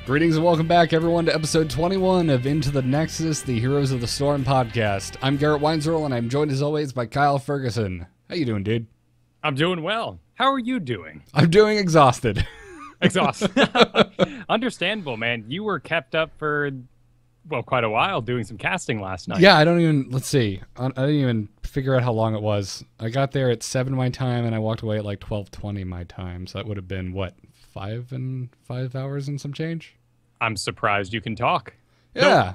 Greetings and welcome back, everyone, to episode 21 of Into the Nexus, the Heroes of the Storm podcast. I'm Garrett Weinzerl, and I'm joined, as always, by Kyle Ferguson. How you doing, dude? I'm doing well. How are you doing? I'm doing exhausted. Exhausted. Understandable, man. You were kept up for, well, quite a while doing some casting last night. Yeah, let's see. I didn't even figure out how long it was. I got there at 7 my time, and I walked away at like 12:20 my time, so that would have been, what, 5 hours and some change? I'm surprised you can talk. Yeah.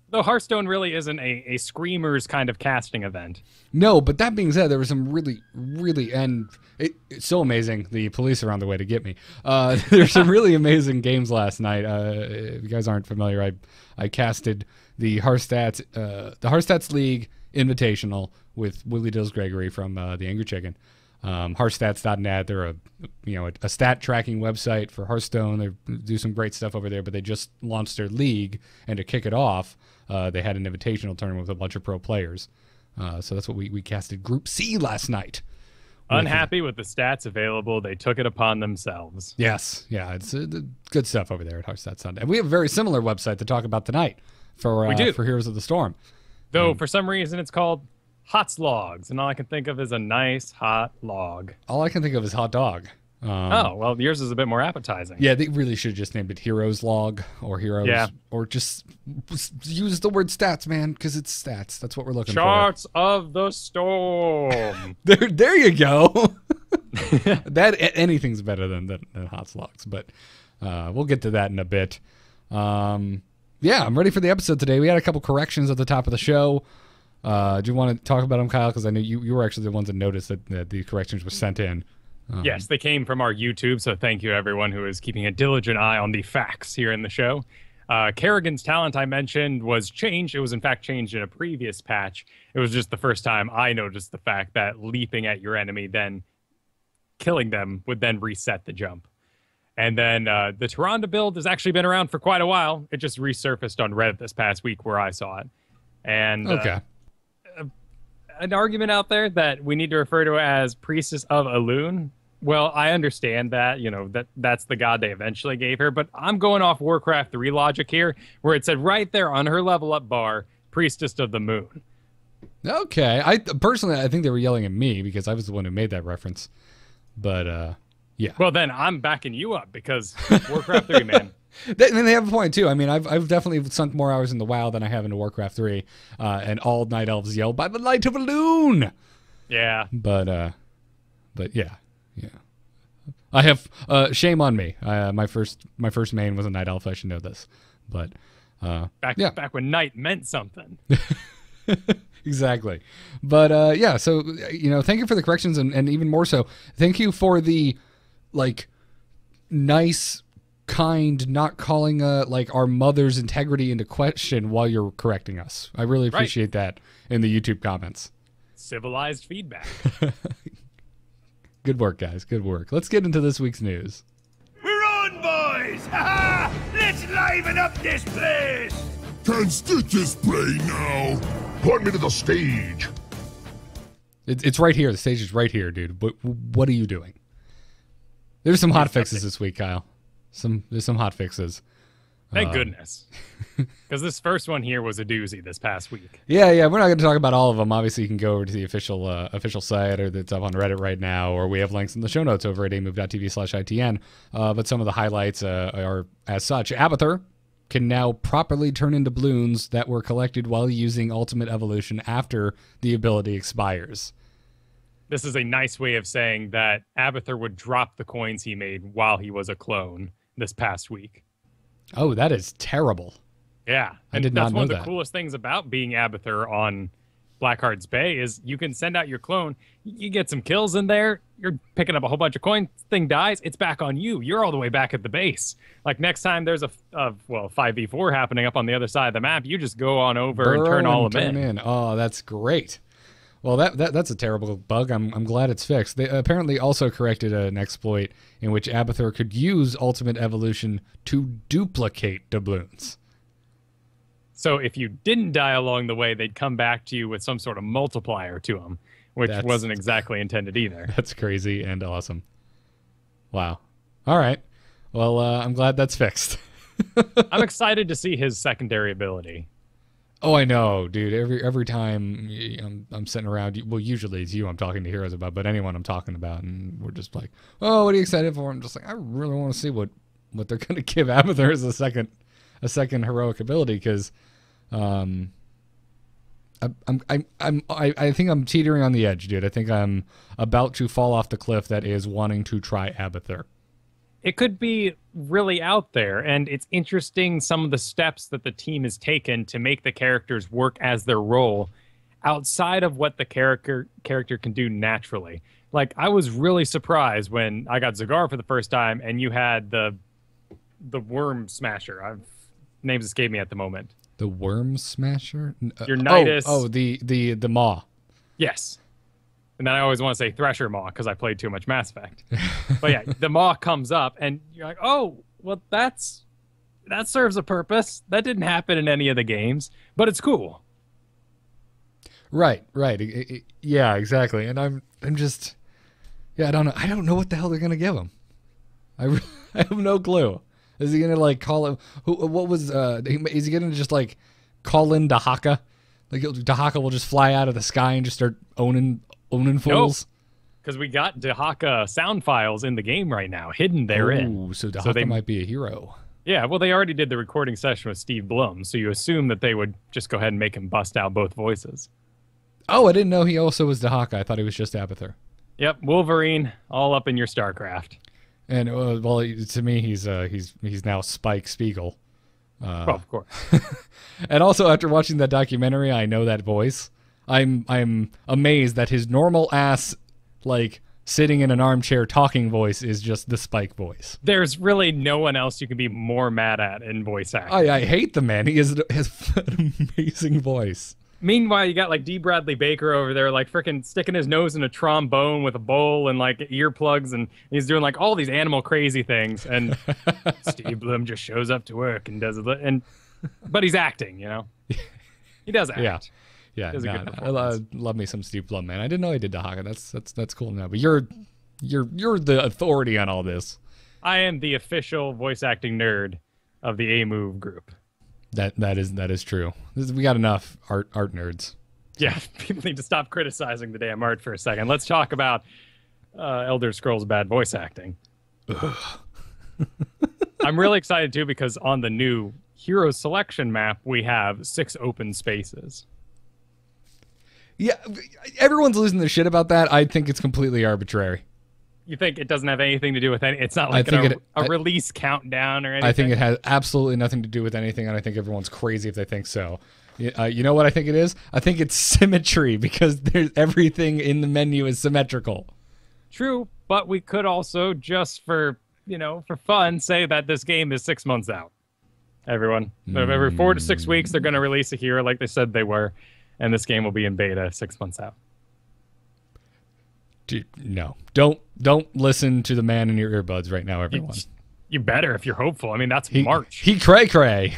Though Hearthstone really isn't a screamers kind of casting event. No, but that being said, there was some really, and it's so amazing. The police are on the way to get me. There's some really amazing games last night. If you guys aren't familiar, I casted the Hearthstats League Invitational with Willie Dills Gregory from the Angry Chicken. Hearthstats.net. They're a stat tracking website for Hearthstone. They do some great stuff over there, but they just launched their league, and to kick it off, they had an invitational tournament with a bunch of pro players. So that's what we casted Group C last night. Unhappy with the stats available, they took it upon themselves. Yes, yeah, it's good stuff over there at Hearthstats.net. And we have a very similar website to talk about tonight for Heroes of the Storm. Though for some reason it's called Hot Slogs, and all I can think of is a nice hot log. All I can think of is hot dog. Oh, well, yours is a bit more appetizing. Yeah, they really should have just named it Heroes Log or Heroes, or just use the word stats, man, because it's stats. That's what we're looking Charts of the Storm. There you go. Anything's better than hot slogs, but we'll get to that in a bit. Yeah, I'm ready for the episode today. We had a couple corrections at the top of the show. Do you want to talk about them, Kyle? Because I know you were actually the ones that noticed that the corrections were sent in. Yes, they came from our YouTube, so thank you, everyone who is keeping a diligent eye on the facts here in the show. Kerrigan's talent I mentioned was changed. It was, in fact, changed in a previous patch. It was just the first time I noticed the fact that leaping at your enemy, then killing them, would then reset the jump. And then the Tyrande build has actually been around for quite a while. It just resurfaced on Reddit this past week where I saw it. And okay. An argument out there that we need to refer to as Priestess of Elune. Well, I understand that, that's the god they eventually gave her, but I'm going off Warcraft 3 logic here, where it said right there on her level up bar, Priestess of the Moon. Okay. I think they were yelling at me because I was the one who made that reference. But, yeah. Well, then I'm backing you up because Warcraft 3, man. They have a point, too. I mean, I've definitely sunk more hours into WoW than I have into Warcraft 3, and all Night Elves yell, "By the light of Elune!" Yeah. But yeah. Yeah, I have shame on me. My first main was a Night Elf. I should know this, but back when night meant something. Exactly. But yeah, so thank you for the corrections, and even more so, thank you for the nice, kind, not calling our mother's integrity into question while you're correcting us. I really appreciate that in the YouTube comments. Civilized feedback. Good work, guys. Good work. Let's get into this week's news. We're on, boys! Ha ha! Let's liven up this place! Can stitches play now? Point me to the stage. It's right here. The stage is right here, dude. What are you doing? There's some hot fixes this week, Kyle. There's some hot fixes. Thank goodness. Because this first one here was a doozy this past week. Yeah. We're not going to talk about all of them. Obviously, you can go over to the official site, or that's up on Reddit right now, or we have links in the show notes over at amove.tv/ITN. But some of the highlights are as such. Abathur can now properly turn into balloons that were collected while using Ultimate Evolution after the ability expires. This is a nice way of saying that Abathur would drop the coins he made while he was a clone this past week. Oh, that is terrible. Yeah. I did not know that. That's one of the coolest things about being Abathur on Blackheart's Bay is you can send out your clone, you get some kills in there, you're picking up a whole bunch of coins, thing dies, it's back on you. You're all the way back at the base. Like next time there's a 5v4 happening up on the other side of the map, you just go on over and turn all of them in. Oh, that's great. Well, that's a terrible bug. I'm glad it's fixed. They apparently also corrected an exploit in which Abathur could use Ultimate Evolution to duplicate doubloons. So if you didn't die along the way, they'd come back to you with some sort of multiplier to them, which wasn't exactly intended either. That's crazy and awesome. Wow. All right. Well, I'm glad that's fixed. I'm excited to see his secondary ability. Oh, I know, dude. Every time I'm sitting around, well, usually it's you I'm talking to heroes about, but anyone I'm talking about, and we're just like, oh, what are you excited for? I'm just like, I really want to see what they're gonna give Abathur as a second heroic ability, because I think I'm teetering on the edge, dude. I think I'm about to fall off the cliff that is wanting to try Abathur. It could be really out there, and it's interesting some of the steps that the team has taken to make the characters work as their role outside of what the character can do naturally. Like, I was really surprised when I got Zagar for the first time, and you had the Worm Smasher. Names escape me at the moment. The Worm Smasher? Your Nidus. The Maw. Yes. And then I always want to say Thresher Maw because I played too much Mass Effect. But yeah, the Maw comes up and you're like, oh, well, that serves a purpose. That didn't happen in any of the games, but it's cool. Right. Yeah, exactly. And I'm just, yeah, I don't know what the hell they're gonna give him. I have no clue. Is he gonna like call him? Is he gonna just like call in Dahaka? Like Dahaka will just fly out of the sky and just start owning fools? Because we got Dahaka sound files in the game right now, hidden therein. Oh, so Dahaka might be a hero. Yeah, well, they already did the recording session with Steve Blum, so you assume that they would just go ahead and make him bust out both voices. Oh, I didn't know he also was Dahaka. I thought he was just Abathur. Yep, Wolverine, all up in your StarCraft. And well, to me, he's now Spike Spiegel. Well, of course. And also, after watching that documentary, I know that voice. I'm amazed that his normal ass, like, sitting in an armchair talking voice is just the Spike voice. There's really no one else you can be more mad at in voice acting. I hate the man. He has an amazing voice. Meanwhile, you got like D. Bradley Baker over there, like freaking sticking his nose in a trombone with a bowl and like earplugs, and he's doing like all these animal crazy things. And Steve Blum just shows up to work and does it. But he's acting, you know. He does act. Yeah. I love me some Steve Blum, man. I didn't know he did Dahaka. That's cool now. But you're the authority on all this. I am the official voice acting nerd of the A-Move group. That is true. We got enough art nerds. Yeah, people need to stop criticizing the damn art for a second. Let's talk about Elder Scrolls bad voice acting. I'm really excited too because on the new hero selection map we have 6 open spaces. Yeah, everyone's losing their shit about that. I think it's completely arbitrary. You think it doesn't have anything to do with any? It's not like a release countdown or anything? I think it has absolutely nothing to do with anything, and I think everyone's crazy if they think so. You know what I think it is? I think it's symmetry, because everything in the menu is symmetrical. True, but we could also, just for fun, say that this game is 6 months out. Everyone. So every 4 to 6 weeks, they're going to release a hero like they said they were, and this game will be in beta 6 months out. Dude, no. Don't listen to the man in your earbuds right now, everyone. You better if you're hopeful. I mean, that's March. He cray.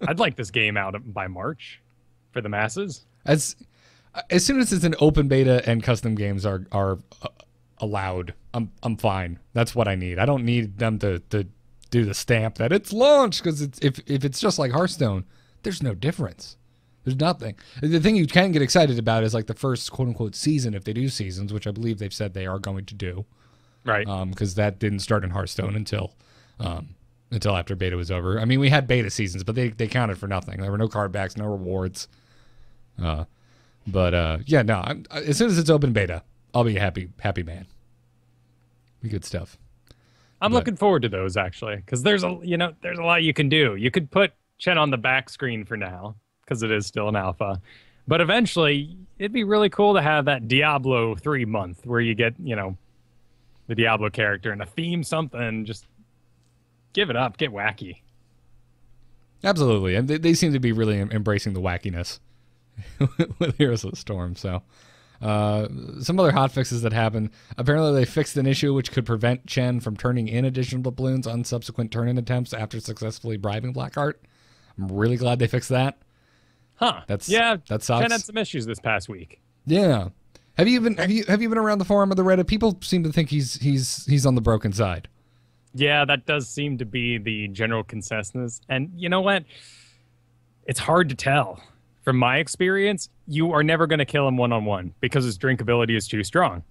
I'd like this game out by March for the masses. As soon as it's an open beta and custom games are allowed, I'm fine. That's what I need. I don't need them to do the stamp that it's launched, because if it's just like Hearthstone, there's no difference. There's nothing. The thing you can get excited about is like the first quote-unquote season, if they do seasons, which I believe they've said they are going to do. Right. Because that didn't start in Hearthstone until after beta was over. I mean, we had beta seasons, but they counted for nothing. There were no card backs, no rewards. Yeah, no. As soon as it's open beta, I'll be a happy man. Be good stuff. I'm looking forward to those, actually, because there's a lot you can do. You could put Chen on the back screen for now, because it is still an alpha. But eventually, it'd be really cool to have that Diablo 3 month where you get, the Diablo character and a theme, something, just give it up, get wacky. Absolutely. And they seem to be really embracing the wackiness with Heroes of the Storm. So some other hotfixes that happened. Apparently, they fixed an issue which could prevent Chen from turning in additional doubloons on subsequent turn-in attempts after successfly bribing Blackheart. I'm really glad they fixed that. Huh? That sucks. Chen had some issues this past week. Yeah. Have you been around the forum or the Reddit? People seem to think he's on the broken side. Yeah, that does seem to be the general consensus. And you know what? It's hard to tell. From my experience, you are never going to kill him one-on-one because his drinkability is too strong.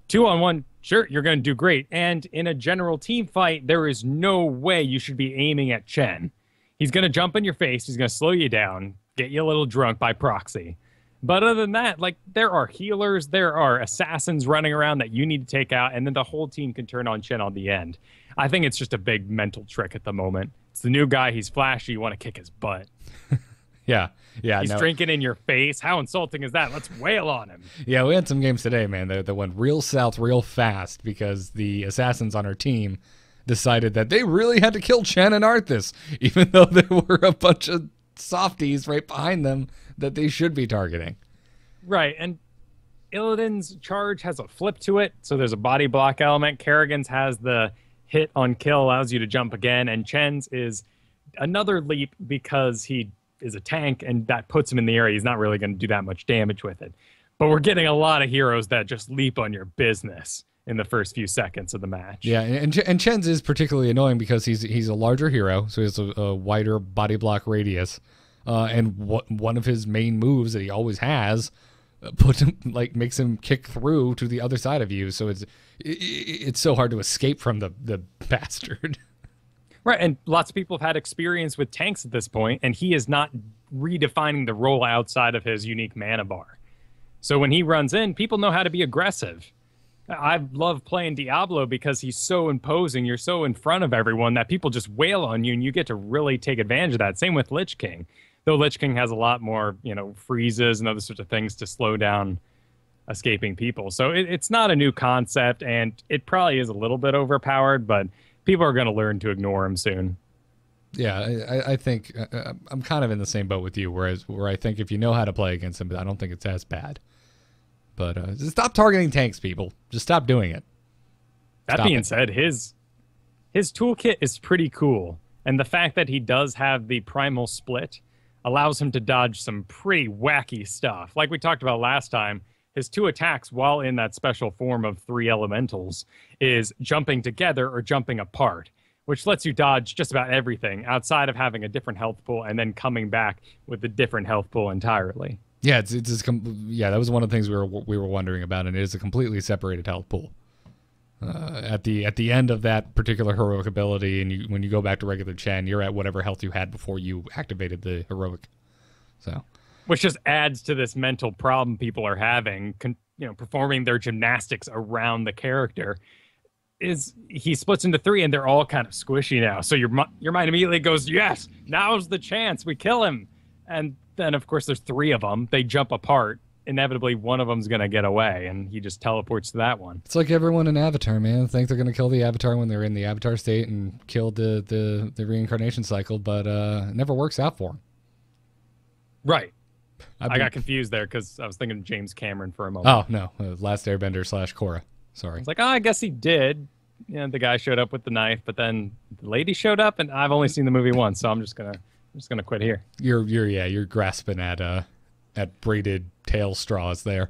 2-on-1, sure, you're going to do great. And in a general team fight, there is no way you should be aiming at Chen. He's going to jump in your face. He's going to slow you down, get you a little drunk by proxy. But other than that, like, there are healers, there are assassins running around that you need to take out, and then the whole team can turn on Chen on the end. I think it's just a big mental trick at the moment. It's the new guy. He's flashy. You want to kick his butt. Yeah. He's drinking in your face. How insulting is that? Let's wail on him. Yeah, we had some games today, man, that went real south real fast because the assassins on our team decided that they really had to kill Chen and Arthas, even though there were a bunch of softies right behind them that they should be targeting. Right, and Illidan's charge has a flip to it, so there's a body block element. Kerrigan's has the hit on kill, allows you to jump again, and Chen's is another leap because he is a tank, and that puts him in the area. He's not really going to do that much damage with it. But we're getting a lot of heroes that just leap on your business in the first few seconds of the match. Yeah, and Chen's is particularly annoying because he's a larger hero, so he has a wider body block radius, and one of his main moves that he always has makes him kick through to the other side of you. So it's so hard to escape from the bastard. Right, and lots of people have had experience with tanks at this point, and he is not redefining the role outside of his unique mana bar. So when he runs in, people know how to be aggressive. I love playing Diablo because he's so imposing. You're so in front of everyone that people just wail on you, and you get to really take advantage of that. Same with Lich King. Though Lich King has a lot more, freezes and other sorts of things to slow down escaping people. So it's not a new concept, and it probably is a little bit overpowered, but people are going to learn to ignore him soon. Yeah, I think I'm kind of in the same boat with you, where I think if you know how to play against him, I don't think it's as bad. But just stop targeting tanks, people. Just stop doing it. That being said, his toolkit is pretty cool. And the fact that he does have the primal split allows him to dodge some pretty wacky stuff. Like we talked about last time, his 2 attacks while in that special form of 3 elementals is jumping together or jumping apart, which lets you dodge just about everything outside of having a different health pool and then coming back with a different health pool entirely. Yeah, that was one of the things we were wondering about, and it is a completely separated health pool. At the end of that particular heroic ability, and when you go back to regular Chen, you're at whatever health you had before you activated the heroic. So, which just adds to this mental problem people are having, performing their gymnastics around the character. Is he splits into 3, and they're all kind of squishy now. So your mind immediately goes, yes, now's the chance, we kill him, and then of course there's 3 of them. They jump apart. Inevitably, one of them's gonna get away, and he just teleports to that one. It's like everyone in Avatar, man. Think they're gonna kill the Avatar when they're in the Avatar state and kill the reincarnation cycle, but it never works out for them. Right. I got confused there because I was thinking of James Cameron for a moment. Oh no, Last Airbender / Korra. Sorry. It's like, I guess he did. The guy showed up with the knife, but then the lady showed up, and I've only seen the movie once, so I'm just gonna quit here. You're grasping at braided tail straws there.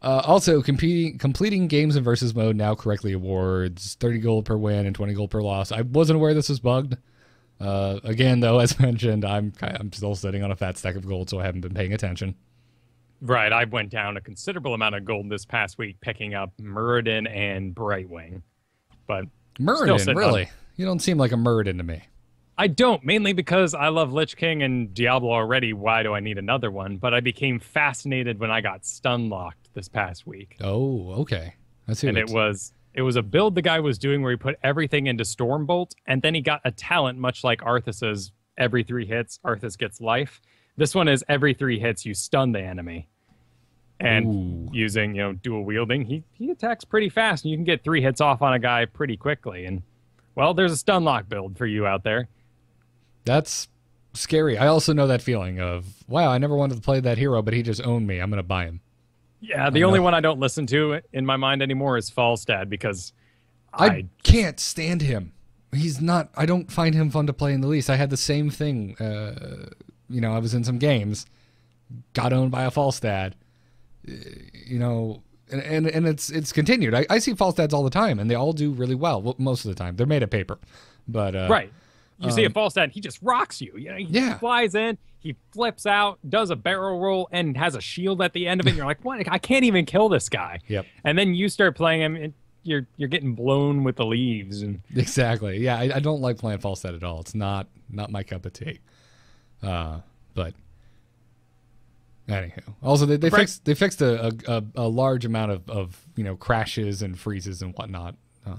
Also, completing games in versus mode now correctly awards 30 gold per win and 20 gold per loss. I wasn't aware this was bugged. Again, though, as mentioned, I'm still sitting on a fat stack of gold, so I haven't been paying attention. Right, I went down a considerable amount of gold this past week picking up Muradin and Brightwing. But Muradin, really? You don't seem like a Muradin to me. I don't, mainly because I love Lich King and Diablo already. Why do I need another one? But I became fascinated when I got stun locked this past week. Oh, okay. I see. And it was a build the guy was doing where he put everything into Stormbolt, and then he got a talent much like Arthas's. Every 3 hits, Arthas gets life. This one is every 3 hits, you stun the enemy. And using, dual wielding, he attacks pretty fast, and you can get 3 hits off on a guy pretty quickly. And, well, there's a stun lock build for you out there. That's scary. I also know that feeling of, wow, I never wanted to play that hero, but he just owned me. I'm going to buy him. Yeah, the only one I don't listen to in my mind anymore is Falstad, because I can't stand him. He's not, I don't find him fun to play in the least. I had the same thing. I was in some games, got owned by a Falstad. and it's continued. I see false stats all the time, and they all do really well most of the time. They're made of paper, but right. You see a false stat, he just rocks you. You know, he flies in, he flips out, does a barrel roll, and has a shield at the end of it. And you're like, what? I can't even kill this guy. Yep. And then you start playing him, and you're getting blown with the leaves. And exactly. Yeah, I don't like playing false stat at all. It's not my cup of tea. But anywho, also they fixed a large amount of crashes and freezes and whatnot.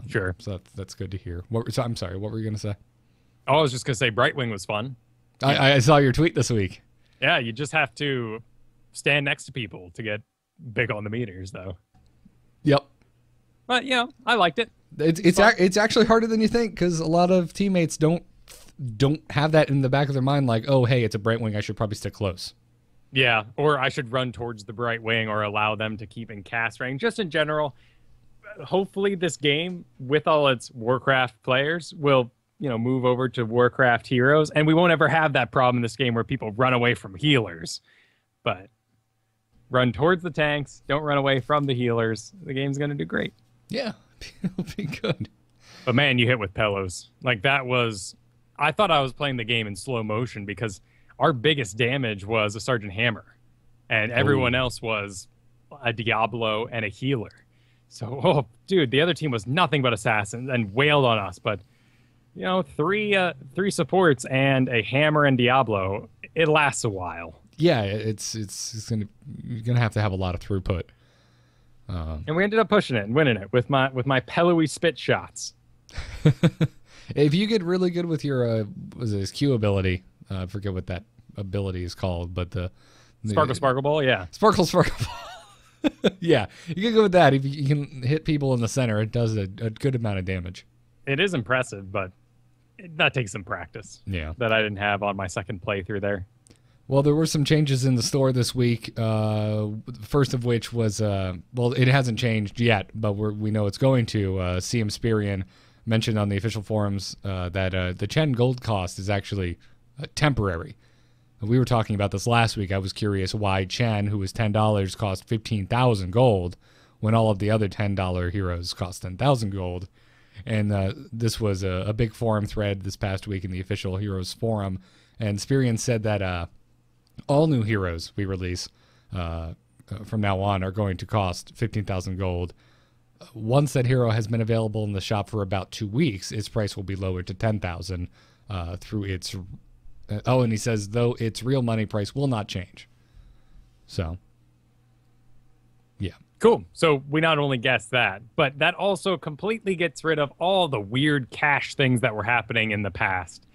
Sure. So that's good to hear. So I'm sorry. What were you gonna say? Oh, I was just gonna say Brightwing was fun. I saw your tweet this week. Yeah, you just have to stand next to people to get big on the meters, though. Yep. But I liked it. It's actually harder than you think because a lot of teammates don't have that in the back of their mind. Like, oh, hey, it's a Brightwing. I should probably stick close. Yeah, or I should run towards the Brightwing or allow them to keep in cast range. Just in general, hopefully this game, with all its Warcraft players, will move over to Warcraft heroes, and we won't ever have that problem in this game where people run away from healers. But run towards the tanks, don't run away from the healers. The game's going to do great. Yeah, it'll be good. But man, you hit with Pelos. Like that was... I thought I was playing the game in slow motion because our biggest damage was a Sergeant Hammer, and everyone else was a Diablo and a healer. So, dude, the other team was nothing but assassins and wailed on us. But three supports and a Hammer and Diablo, it lasts a while. Yeah, it's you're gonna have to have a lot of throughput. And we ended up pushing it and winning it with my Peloey spit shots. If you get really good with your his Q ability, I forget what that ability is called, but the Sparkle Ball, yeah. Sparkle Ball. Yeah, you can go with that. If you can hit people in the center, it does a good amount of damage. It is impressive, but that takes some practice. Yeah. That I didn't have on my second playthrough there. Well, there were some changes in the store this week. First of which was, it hasn't changed yet, but we know it's going to. CM Spirian mentioned on the official forums that the Chen gold cost is actually temporary. We were talking about this last week. I was curious why Chen, who was $10, cost 15,000 gold when all of the other $10 heroes cost 10,000 gold. And this was a big forum thread this past week in the official Heroes forum. And Spirian said that all new heroes we release from now on are going to cost 15,000 gold. Once that hero has been available in the shop for about 2 weeks, its price will be lowered to 10,000 through its... and he says, though its real money price will not change. So, yeah. Cool. So we not only guessed that, but that also completely gets rid of all the weird cash things that were happening in the past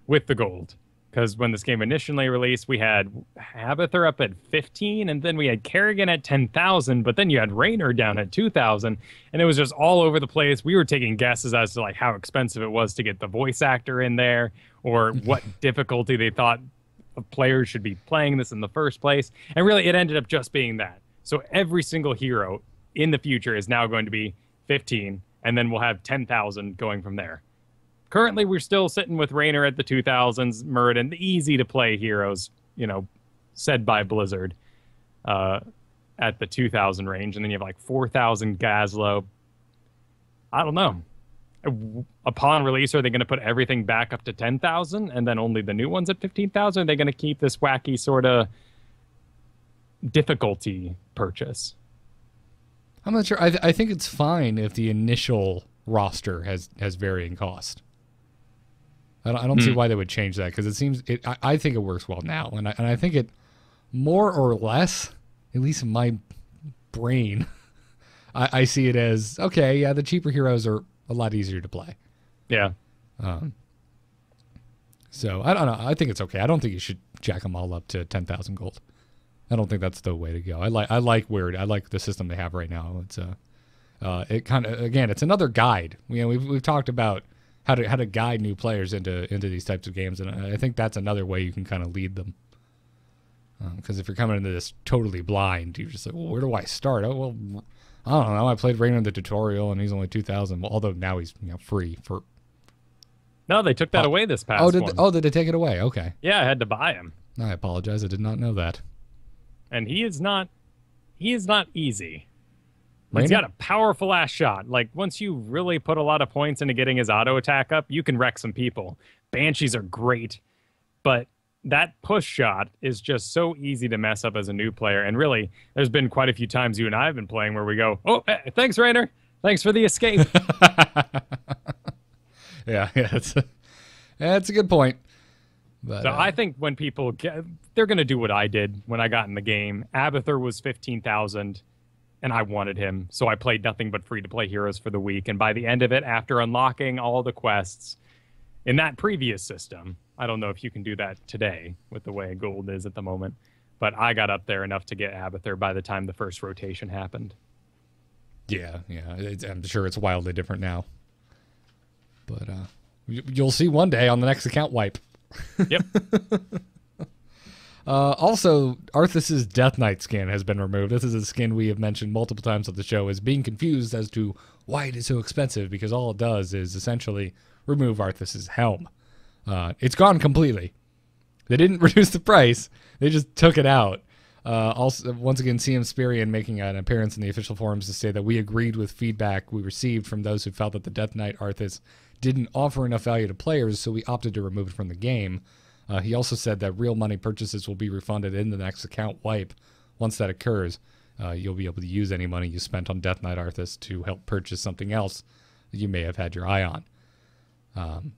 with the gold. Because when this game initially released, we had Abathur up at 15, and then we had Kerrigan at 10,000, but then you had Raynor down at 2,000, and it was just all over the place. We were taking guesses as to how expensive it was to get the voice actor in there, or what difficulty they thought players should be playing this in the first place. And really, it ended up just being that. So every single hero in the future is now going to be 15, and then we'll have 10,000 going from there. Currently, we're still sitting with Raynor at the 2000s, Muradin, the easy-to-play heroes, said by Blizzard, at the 2,000 range. And then you have 4,000 Gazlo. I don't know. Upon release, are they going to put everything back up to 10,000 and then only the new ones at 15,000? Are they going to keep this wacky sort of difficulty purchase? I'm not sure. I think it's fine if the initial roster has varying cost. I don't see why they would change that, because it seems I think it works well now, and I think it more or less, at least in my brain, I see it as okay. Yeah, the cheaper heroes are a lot easier to play. Yeah. So I don't know. I think it's okay. I don't think you should jack them all up to 10,000 gold. I don't think that's the way to go. I like the system they have right now. It's it kind of, again, it's another guide. We've talked about how to guide new players into these types of games, and I think that's another way you can kind of lead them. Because if you're coming into this totally blind, you're just like, well, where do I start? Oh, well, I don't know. I played Raynor in the tutorial, and he's only 2,000. Well, although now he's free for. No, they took that away this past one. Did they take it away? Okay. Yeah, I had to buy him. I apologize. I did not know that. And he is not easy. He's got a powerful ass shot. Like, once you really put a lot of points into getting his auto attack up, you can wreck some people. Banshees are great, but that push shot is just so easy to mess up as a new player. And really, there's been quite a few times you and I have been playing where we go, oh, hey, thanks, Rainer. Thanks for the escape. Yeah, that's a good point. But, so I think when people they're going to do what I did when I got in the game. Abathur was 15,000, and I wanted him. So I played nothing but free-to-play heroes for the week. And by the end of it, after unlocking all the quests in that previous system, I don't know if you can do that today with the way gold is at the moment, but I got up there enough to get Abathur by the time the first rotation happened. Yeah. I'm sure it's wildly different now. But you'll see one day on the next account wipe. Yep. Also, Arthas's Death Knight skin has been removed. This is a skin we have mentioned multiple times on the show as being confused as to why it is so expensive, because all it does is essentially remove Arthas's helm. It's gone completely. They didn't reduce the price. They just took it out. Also, once again, CM Spirian making an appearance in the official forums to say that we agreed with feedback we received from those who felt that the Death Knight Arthas didn't offer enough value to players, so we opted to remove it from the game. He also said that real money purchases will be refunded in the next account wipe. Once that occurs, you'll be able to use any money you spent on Death Knight Arthas to help purchase something else that you may have had your eye on.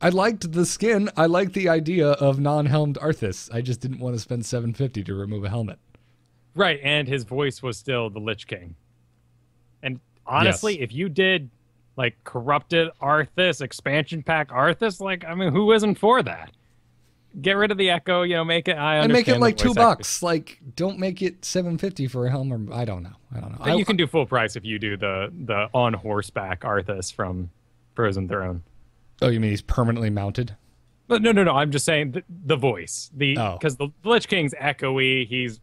I liked the skin. I liked the idea of non-helmed Arthas. I just didn't want to spend $750 to remove a helmet. Right, and his voice was still the Lich King. And honestly, if you did like corrupted Arthas, expansion pack Arthas, like, I mean, who isn't for that? Get rid of the echo, you know, make it. And make it like $2. Like, don't make it $750 for a helmet. I don't know. And you can do full price if you do the on horseback Arthas from Frozen Throne. Oh, you mean he's permanently mounted? But no. I'm just saying the voice, because the Lich King's echoey. He's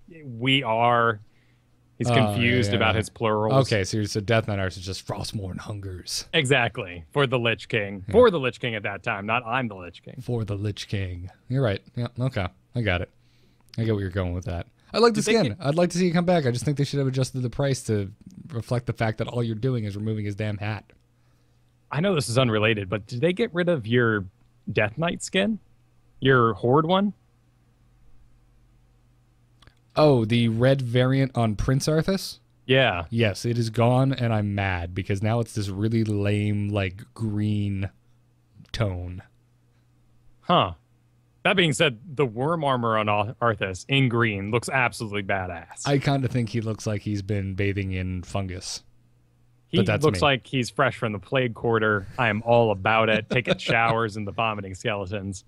confused about his plurals. Okay, so Death Knight Arthas is just Frostmourne hungers. Exactly, for the Lich King. Yeah. For the Lich King at that time, not I'm the Lich King. For the Lich King. You're right. Yeah, okay. I got it. I get where you're going with that. I like the skin. I'd like to see it come back. I just think they should have adjusted the price to reflect the fact that all you're doing is removing his damn hat. I know this is unrelated, but did they get rid of your Death Knight skin? Your Horde one? Oh, the red variant on Prince Arthas? Yeah. Yes, it is gone, and I'm mad, because now it's this really lame, like, green tone. Huh. That being said, the worm armor on Arthas in green looks absolutely badass. I kind of think he looks like he's been bathing in fungus. He looks like he's fresh from the plague quarter. I am all about it. Taking showers in the vomiting skeletons.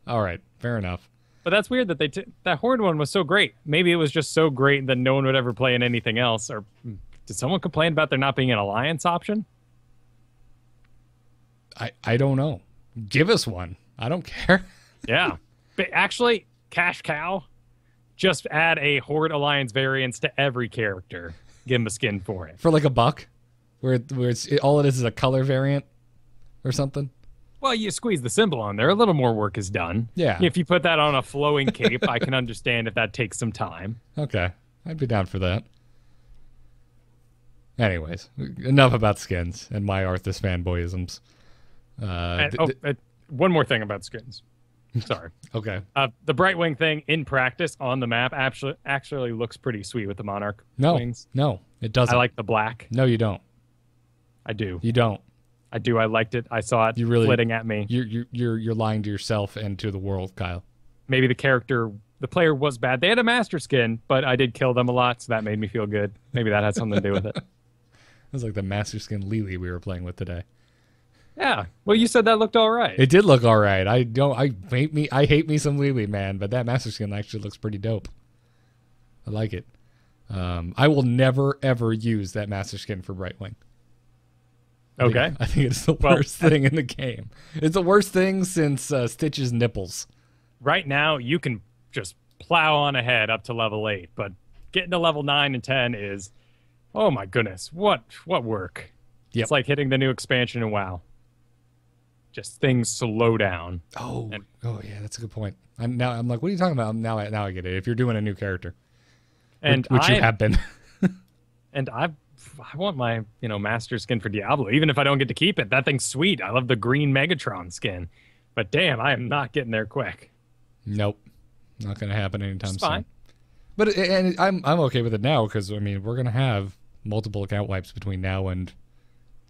All right, fair enough. But that's weird that that Horde one was so great. Maybe it was just so great that no one would ever play in anything else. Or did someone complain about there not being an alliance option? I don't know. Give us one. I don't care. Yeah. But actually, cash cow, just add a Horde alliance variance to every character. Give him a skin for it. For like $1? Where all it is a color variant or something? Well, you squeeze the symbol on there. A little more work is done. Yeah. If you put that on a flowing cape, I can understand if that takes some time. Okay. I'd be down for that. Anyways, enough about skins and my Arthas fanboyisms. One more thing about skins. Sorry. Okay. The Brightwing thing in practice on the map actually looks pretty sweet with the Monarch wings. No, it doesn't. I like the black. No, you don't. I do. You don't. I do. I liked it. I saw it flitting at me. You're lying to yourself and to the world, Kyle. Maybe the player was bad. They had a master skin, but I did kill them a lot, so that made me feel good. Maybe that had something to do with it. It was like the master skin Lily we were playing with today. Yeah. Well, you said that looked all right. It did look all right. I hate me some Lily, man, but that master skin actually looks pretty dope. I like it. I will never ever use that master skin for Brightwing. Okay. I think it's the worst thing in the game. It's the worst thing since Stitch's nipples. Right now, you can just plow on ahead up to level 8, but getting to level 9 and 10 is, oh my goodness, what work. Yep. It's like hitting the new expansion in WoW. Just things slow down. Oh yeah, that's a good point. I'm like, what are you talking about? Now I get it. If you're doing a new character, and which you have been, And I want my, master skin for Diablo, even if I don't get to keep it. That thing's sweet. I love the green Megatron skin. But damn, I am not getting there quick. Nope. Not going to happen anytime It's soon. fine. But I'm okay with it now because, I mean, we're going to have multiple account wipes between now and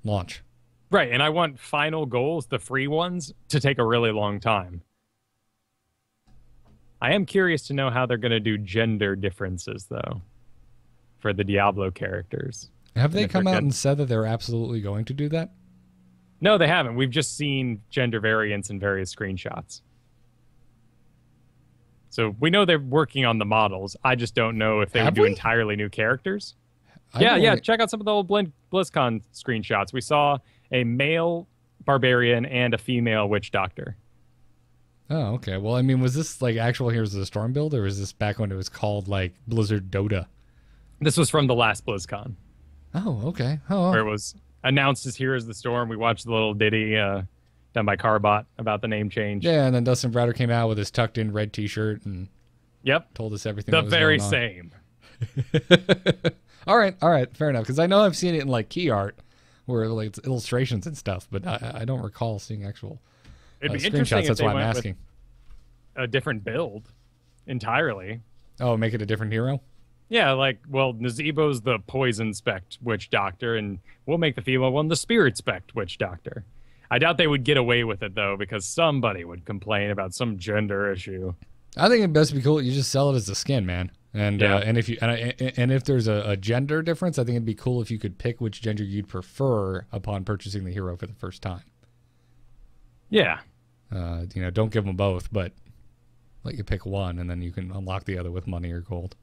launch. Right, and I want final goals, the free ones, to take a really long time. I am curious to know how they're going to do gender differences, though, for the Diablo characters. Have they come out and said that they're absolutely going to do that? No, they haven't. We've just seen gender variants in various screenshots. So we know they're working on the models. I just don't know if they would do entirely new characters. Yeah. Check out some of the old BlizzCon screenshots. We saw a male barbarian and a female witch doctor. Oh, okay. Well, I mean, was this like actual Heroes of the Storm build, or was this back when it was called like Blizzard Dota? This was from the last BlizzCon. Oh, okay. Oh, where it was announced as Heroes of the Storm. We watched the little ditty done by Carbot about the name change. Yeah, and then Dustin Browder came out with his tucked-in red T-shirt and told us everything. The that was very going on. same. All right, fair enough. Because I know I've seen it in like key art, where like it's illustrations and stuff, but I don't recall seeing actual It'd be interesting screenshots. if That's they why I'm went asking. With a different build entirely. Oh, make it a different hero? Yeah, like, well, Nazebo's the poison spect witch doctor, and we'll make the female one the spirit spect witch doctor. I doubt they would get away with it, though, because somebody would complain about some gender issue. I think it'd best be cool. You just sell it as a skin, man. And and if there's a gender difference, I think it'd be cool if you could pick which gender you'd prefer upon purchasing the hero for the first time. Yeah. Don't give them both, but let you pick one, and then you can unlock the other with money or gold.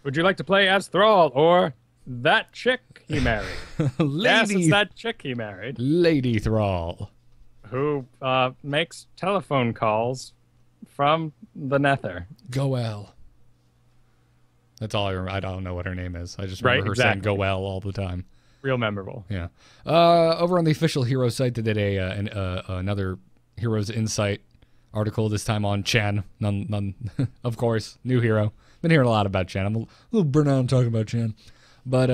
Would you like to play as Thrall or that chick he married? Yes, it's that chick he married. Lady Thrall. Who makes telephone calls from the Nether. Goel. That's all I remember. I don't know what her name is. I just remember her saying Goel all the time. Real memorable. Yeah. Over on the official hero site, they did another Heroes Insight article, this time on Chen. None, of course, new hero. Been hearing a lot about Chen. I'm a little burnt out on talking about Chen. But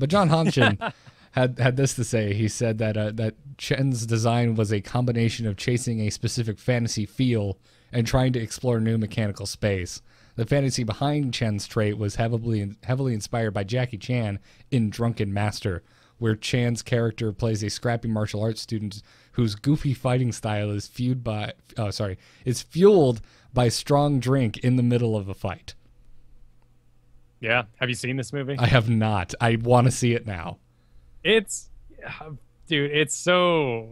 John Hanshin had this to say. He said that Chen's design was a combination of chasing a specific fantasy feel and trying to explore new mechanical space. The fantasy behind Chen's trait was heavily inspired by Jackie Chan in Drunken Master, where Chan's character plays a scrappy martial arts student whose goofy fighting style is fueled by strong drink in the middle of a fight. Yeah. Have you seen this movie? I have not. I want to see it now. It's so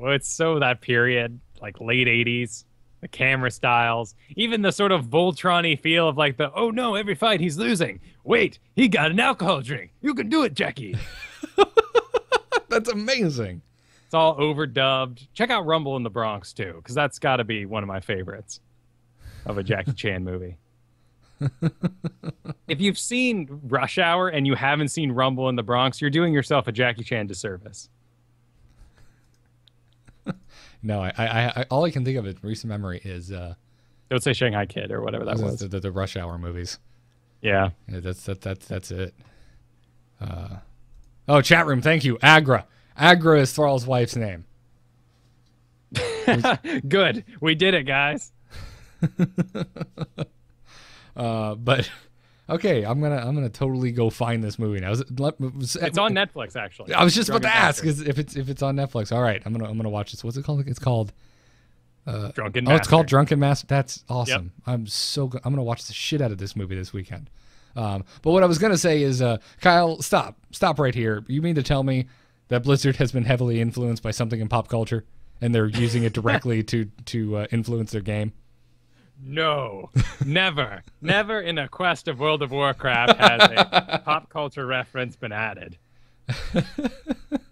that period, like late 80s, the camera styles, even the sort of Voltron-y feel of like oh no, every fight he's losing. Wait, he got an alcohol drink. You can do it, Jackie. That's amazing. It's all overdubbed. Check out Rumble in the Bronx too, because that's got to be one of my favorites of a Jackie Chan movie. If you've seen Rush Hour and you haven't seen Rumble in the Bronx, you're doing yourself a Jackie Chan disservice. No, I all I can think of in recent memory is Don't Say Shanghai Kid or whatever that was. The Rush Hour movies. Yeah. That's it. Oh, chat room, thank you. Agra. Agra is Thrall's wife's name. Good. We did it, guys. But okay, I'm gonna totally go find this movie now. It's on Netflix, actually. I was just about to ask if it's on Netflix. All right, I'm gonna watch this. What's it called? It's called Drunken Master. It's called Drunken Master. That's awesome. Yep. I'm gonna watch the shit out of this movie this weekend. But what I was gonna say is, Kyle, stop right here. You mean to tell me that Blizzard has been heavily influenced by something in pop culture, and they're using it directly to influence their game? No, never in a quest of World of Warcraft has a pop culture reference been added.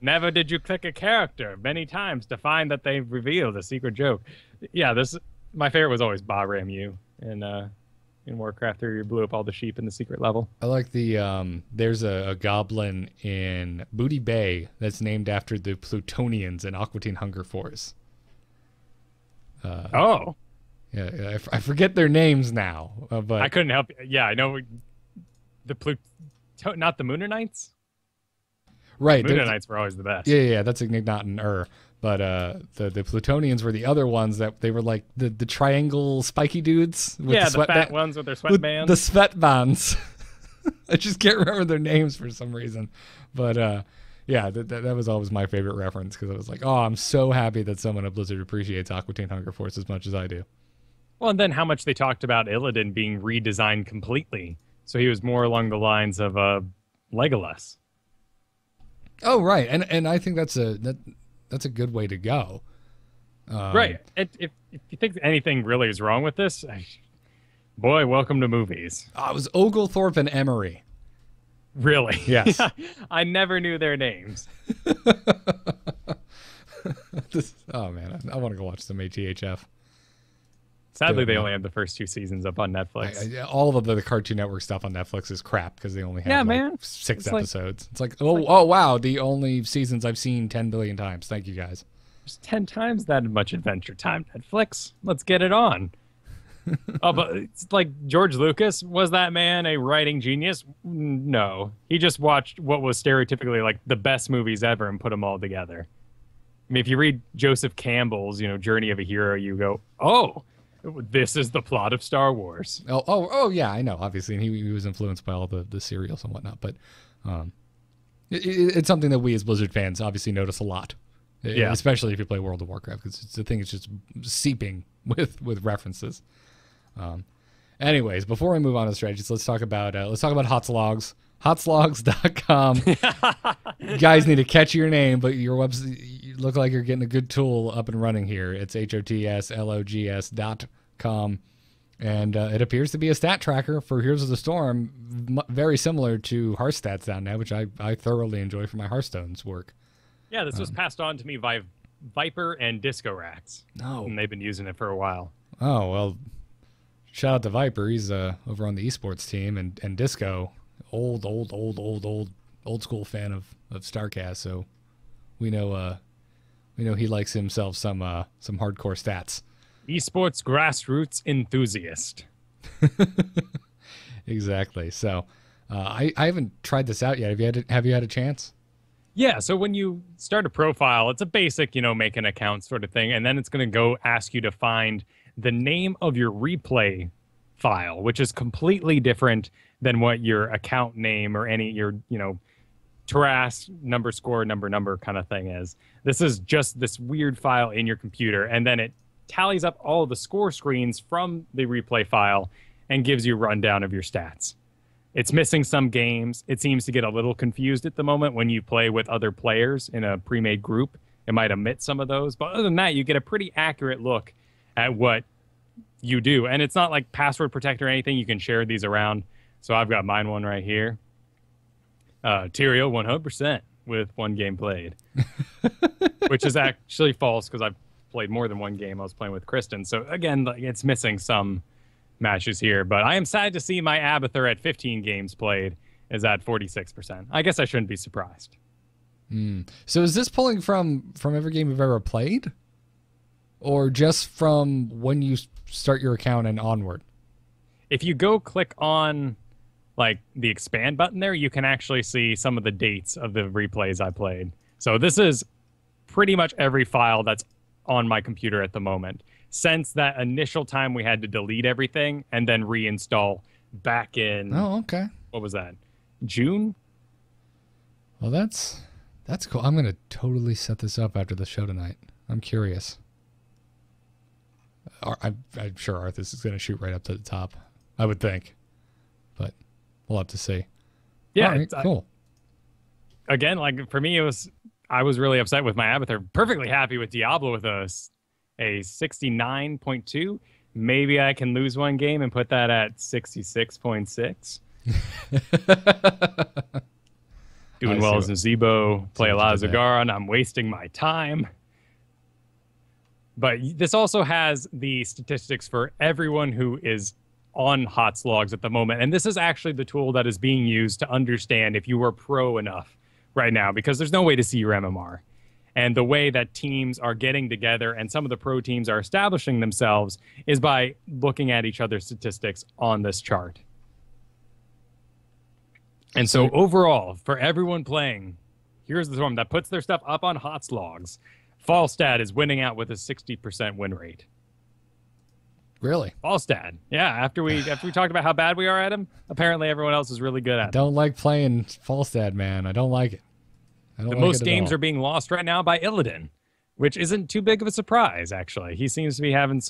Never did you click a character many times to find that they revealed a secret joke. Yeah, my favorite was always Ba Ram-Yu in Warcraft 3. You blew up all the sheep in the secret level. I like there's a goblin in Booty Bay that's named after the Plutonians in Aqua Teen Hunger Force. Oh. Yeah, I forget their names now, but I couldn't help. Yeah, I know not the Mooner Knights. Right. Moonanites were always the best. Yeah. That's Ignat and But the Plutonians were the other ones that they were like the triangle spiky dudes. With the fat ones with their sweatbands. The sweatbands. I just can't remember their names for some reason. But that was always my favorite reference because I was like, oh, I'm so happy that someone at Blizzard appreciates Aqua Teen Hunger Force as much as I do. Well, and then how much they talked about Illidan being redesigned completely. So he was more along the lines of Legolas. Oh, right. And I think that's a good way to go. Right. If you think anything really is wrong with this, boy, welcome to movies. It was Oglethorpe and Emery. Really? Yes. I never knew their names. Oh, man. I want to go watch some ATHF. Sadly, they only have the first 2 seasons up on Netflix. All of the Cartoon Network stuff on Netflix is crap because they only have 6 episodes. It's like, oh, wow, the only seasons I've seen 10 billion times. Thank you, guys. There's 10 times that much Adventure Time, Netflix. Let's get it on. But it's like George Lucas, was that man a writing genius? No. He just watched what was stereotypically like the best movies ever and put them all together. I mean, if you read Joseph Campbell's, Journey of a Hero, you go, oh, this is the plot of Star Wars. Oh, yeah, I know, obviously. And he was influenced by all the serials and whatnot. But it's something that we as Blizzard fans obviously notice a lot. Yeah. Especially if you play World of Warcraft, because it's the thing is just seeping with references. Anyways, before we move on to strategies, let's talk about Hotslogs. Hotslogs.com. You guys need to catch your name, but your website, you look like you're getting a good tool up and running here. It's hotslogs.com. And it appears to be a stat tracker for Heroes of the Storm, very similar to Hearth Stats down now, which I thoroughly enjoy for my Hearthstone's work. Yeah, this was passed on to me by Viper and Disco Rax. No. And they've been using it for a while. Oh, well, shout out to Viper. He's over on the esports team, and Disco, old school fan of StarCast, so we know he likes himself some hardcore stats. Esports grassroots enthusiast. Exactly. So I haven't tried this out yet. Have you had a chance? Yeah, so when you start a profile, it's a basic, make an account sort of thing, and then it's going to go ask you to find the name of your replay file, which is completely different than what your account name or your Taras number kind of thing is. This is just this weird file in your computer, and then it tallies up all the score screens from the replay file and gives you a rundown of your stats. It's missing some games. It seems to get a little confused at the moment when you play with other players in a pre-made group. It might omit some of those. But other than that, you get a pretty accurate look at what you do. And it's not like password protected or anything. You can share these around. So I've got mine one right here. Tyrael 100% with 1 game played. Which is actually false because I've played more than 1 game. I was playing with Kristen. So again, it's missing some matches here, but I am sad to see my Abathur at 15 games played is at 46%. I guess I shouldn't be surprised. So is this pulling from every game you've ever played, or just from when you start your account and onward? If you go click on like the expand button there, you can actually see some of the dates of the replays I played. So this is pretty much every file that's on my computer at the moment, since that initial time we had to delete everything and then reinstall back in. Oh, okay. What was that? June? Well, that's cool. I'm going to totally set this up after the show tonight. I'm curious. I'm sure Arthas is going to shoot right up to the top, I would think. But we'll have to see. Yeah. All right, cool. Again, like for me, I was really upset with my Abathur. Perfectly happy with Diablo with a 69.2. Maybe I can lose 1 game and put that at 66.6. Doing well as Zebo, play a lot of Zagara, and I'm wasting my time. But this also has the statistics for everyone who is on Hotslogs at the moment. And this is actually the tool that is being used to understand if you are pro enough right now, because there's no way to see your MMR. And the way that teams are getting together and some of the pro teams are establishing themselves is by looking at each other's statistics on this chart. And so overall, for everyone playing Here's the one that puts their stuff up on HOTS logs. Falstad is winning out with a 60% win rate. Really? Falstad. Yeah, after we talked about how bad we are at him, apparently everyone else is really good at I don't like playing Falstad, man. I don't like it. I don't The like most it at games all. are being lost right now by Illidan, which isn't too big of a surprise, actually. He seems to be having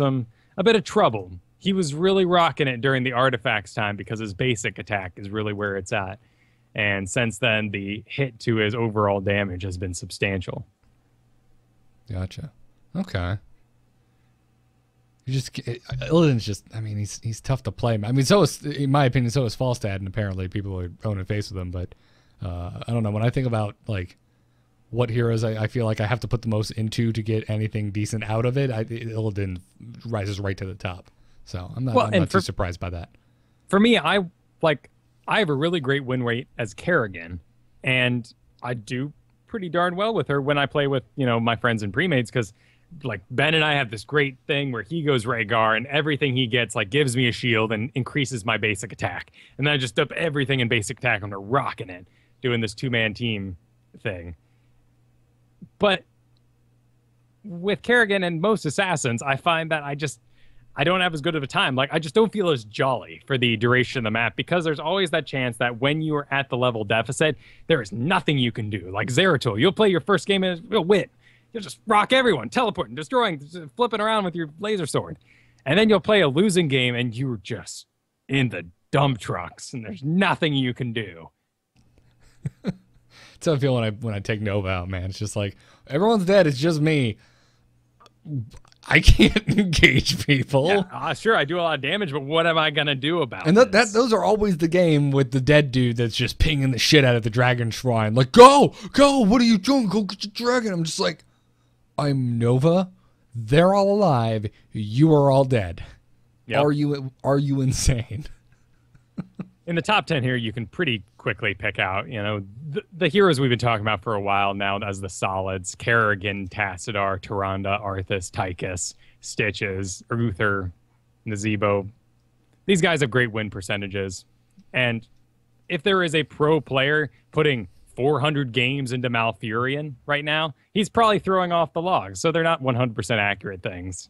a bit of trouble. He was really rocking it during the Artifacts time because his basic attack is really where it's at. And since then, the hit to his overall damage has been substantial. Gotcha. Okay. Illidan's just, I mean, he's tough to play. I mean, so is, in my opinion, so is Falstad, and apparently people are going in face with him. But I don't know. When I think about like what heroes I feel like I have to put the most into to get anything decent out of it, Illidan rises right to the top. So I'm not too surprised by that. For me, I have a really great win rate as Kerrigan, and I do pretty darn well with her when I play with, my friends and premates, because like Ben and I have this great thing where he goes Rhaegar and everything he gets like gives me a shield and increases my basic attack. And then I just up everything in basic attack and we're rocking it, doing this 2-man team thing. But with Kerrigan and most assassins, I find that I don't have as good of a time. Like, I just don't feel as jolly for the duration of the map because there's always that chance that when you are at the level deficit, there is nothing you can do. Like Zeratul, you'll play your first game and you'll win. You'll just rock everyone, teleporting, destroying, flipping around with your laser sword. And then you'll play a losing game and you're just in the dump trucks and there's nothing you can do. That's how I feel when I take Nova out, man. It's just like, everyone's dead, it's just me. I can't engage people. Yeah, sure, I do a lot of damage, but what am I going to do about it? And those are always the game with the dead dude that's just pinging the shit out of the dragon shrine. Like, go, what are you doing? Go get the dragon. I'm just like, I'm Nova. They're all alive. You are all dead. Yep. Are you insane? In the top 10 here, you can pretty quickly pick out, the heroes we've been talking about for a while now as the solids: Kerrigan, Tassadar, Tyrande, Arthas, Tychus, Stitches, Uther, Nazebo. These guys have great win percentages. And if there is a pro player putting 400 games into Malfurion right now, he's probably throwing off the logs. So they're not 100% accurate things.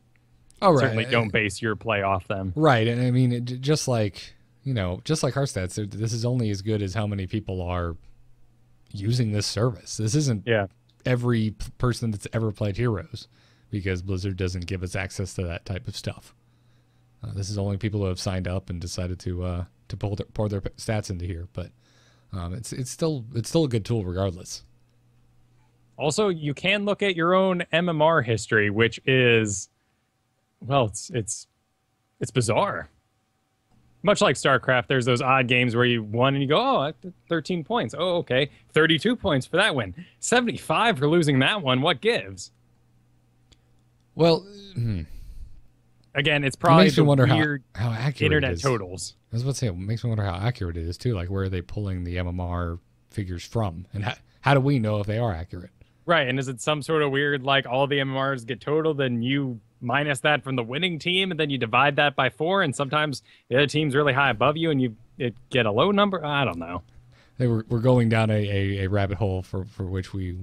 Oh, right. Certainly don't base your play off them. Right. And I mean, just like Hearthstats, this is only as good as how many people are using this service. This isn't every person that's ever played Heroes, because Blizzard doesn't give us access to that type of stuff. This is only people who have signed up and decided to pour their stats into here. But it's still a good tool regardless. Also, you can look at your own MMR history, which is, well, it's bizarre. Much like StarCraft, there's those odd games where you won and you go, oh, 13 points. Oh, okay. 32 points for that win. 75 for losing that one. What gives? Well, again, it's probably makes me wonder weird how accurate internet it is. totals. I was about to say, it makes me wonder how accurate it is, too. Like, where are they pulling the MMR figures from? And how do we know if they are accurate? Right, and is it some sort of weird, like, all the MMRs get totaled, and you minus that from the winning team, and then you divide that by 4, and sometimes the other team's really high above you, and you get a low number? I don't know. We're going down a rabbit hole for which we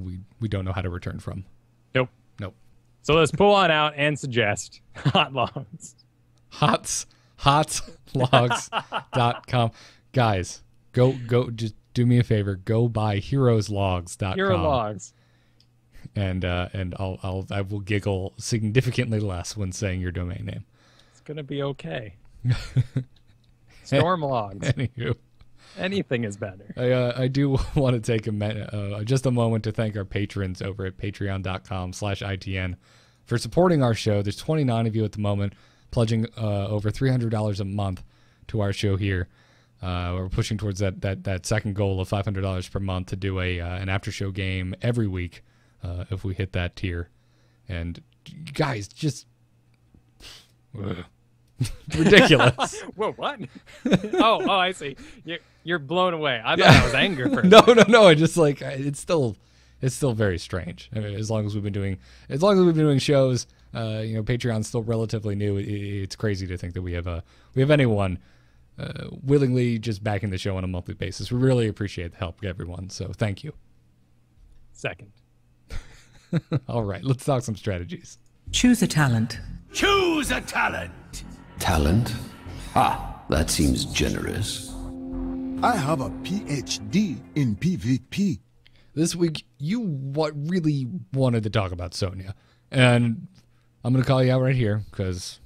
don't know how to return from. Nope. So let's pull on out and suggest hot logs. Hotslogs.com. Guys, go just do me a favor. Go buy heroeslogs.com. Hero logs. And I will giggle significantly less when saying your domain name. It's gonna be okay. Storm logs. Anywho, anything is better. I do want to take just a moment to thank our patrons over at patreon.com/ITN for supporting our show. There's 29 of you at the moment, pledging over $300 a month to our show here. We're pushing towards that second goal of $500 per month to do an after show game every week. If we hit that tier. And guys, just ridiculous. Whoa, what? oh, I see. You're blown away. I thought that was anger first. No. I just like it's still very strange. I mean, as long as we've been doing shows, Patreon's still relatively new. It's crazy to think that we have anyone willingly just backing the show on a monthly basis. We really appreciate the help, everyone. So thank you. second. All right, let's talk some strategies. Choose a talent. Choose a talent. Talent? Ah, that seems generous. I have a PhD in PvP. This week, you really wanted to talk about Sonya. And I'm going to call you out right here because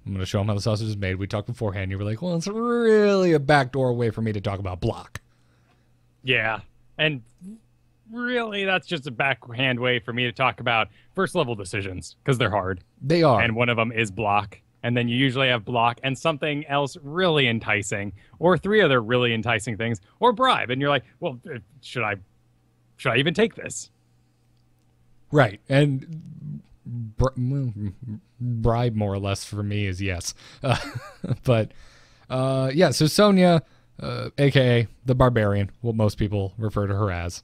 I'm going to show them how the sausage is made. We talked beforehand. You were like, well, it's really a backdoor way for me to talk about block. Yeah, and really that's just a backhand way for me to talk about first level decisions because they're hard. They are. And one of them is block. And then you usually have block and something else really enticing, or three other really enticing things, or bribe. And you're like, well, should I even take this? Right. And bribe more or less for me is yes. But yeah, so Sonya, aka the Barbarian, what most people refer to her as.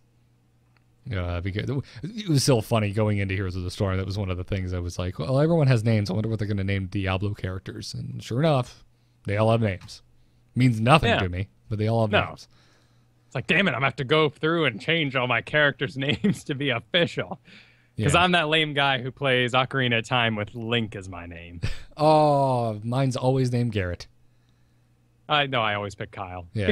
Because it was still funny going into Heroes of the Storm. That was one of the things I was like, well, everyone has names. I wonder what they're going to name Diablo characters. And sure enough, they all have names. Means nothing to me, but they all have names. It's like, damn it, I'm going to have to go through and change all my characters' names to be official. Because I'm that lame guy who plays Ocarina of Time with Link as my name. Oh, mine's always named Garrett. No, I always pick Kyle. Yeah.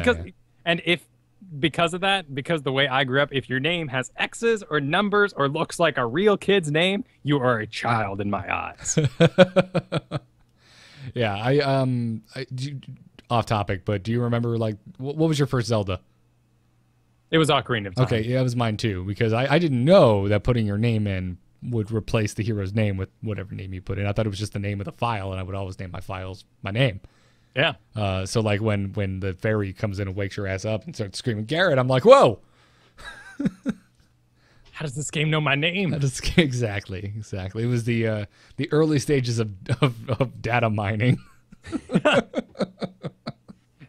Because of that, because the way I grew up, if your name has X's or numbers or looks like a real kid's name, you are a child in my eyes. Yeah, off topic, but do you remember, like, what was your first Zelda? It was Ocarina of Time. Okay, yeah, it was mine too, because I didn't know that putting your name in would replace the hero's name with whatever name you put in. I thought it was just the name of the file, and I would always name my files my name. Yeah. So like when the fairy comes in and wakes your ass up and starts screaming Garrett, I'm like, whoa. How does this game know my name? Exactly. It was the early stages of data mining.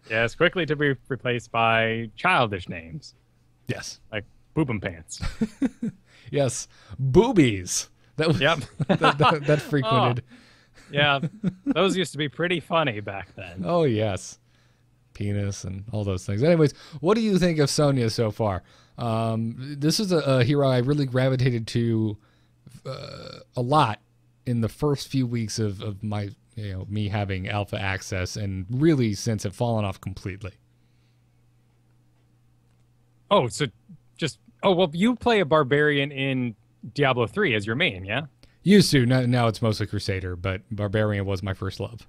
Yes, quickly to be replaced by childish names. Yes. Like Boobum Pants. Yes. Boobies. That was, Yep. that frequented. Oh, yeah, those used to be pretty funny back then. Oh, yes. Penis and all those things. Anyways, what do you think of Sonya so far? This is a hero I really gravitated to a lot in the first few weeks of my, me having alpha access, and really since it fallen off completely. Oh, well, you play a barbarian in Diablo 3 as your main, yeah? Used to. Now it's mostly Crusader, but Barbarian was my first love.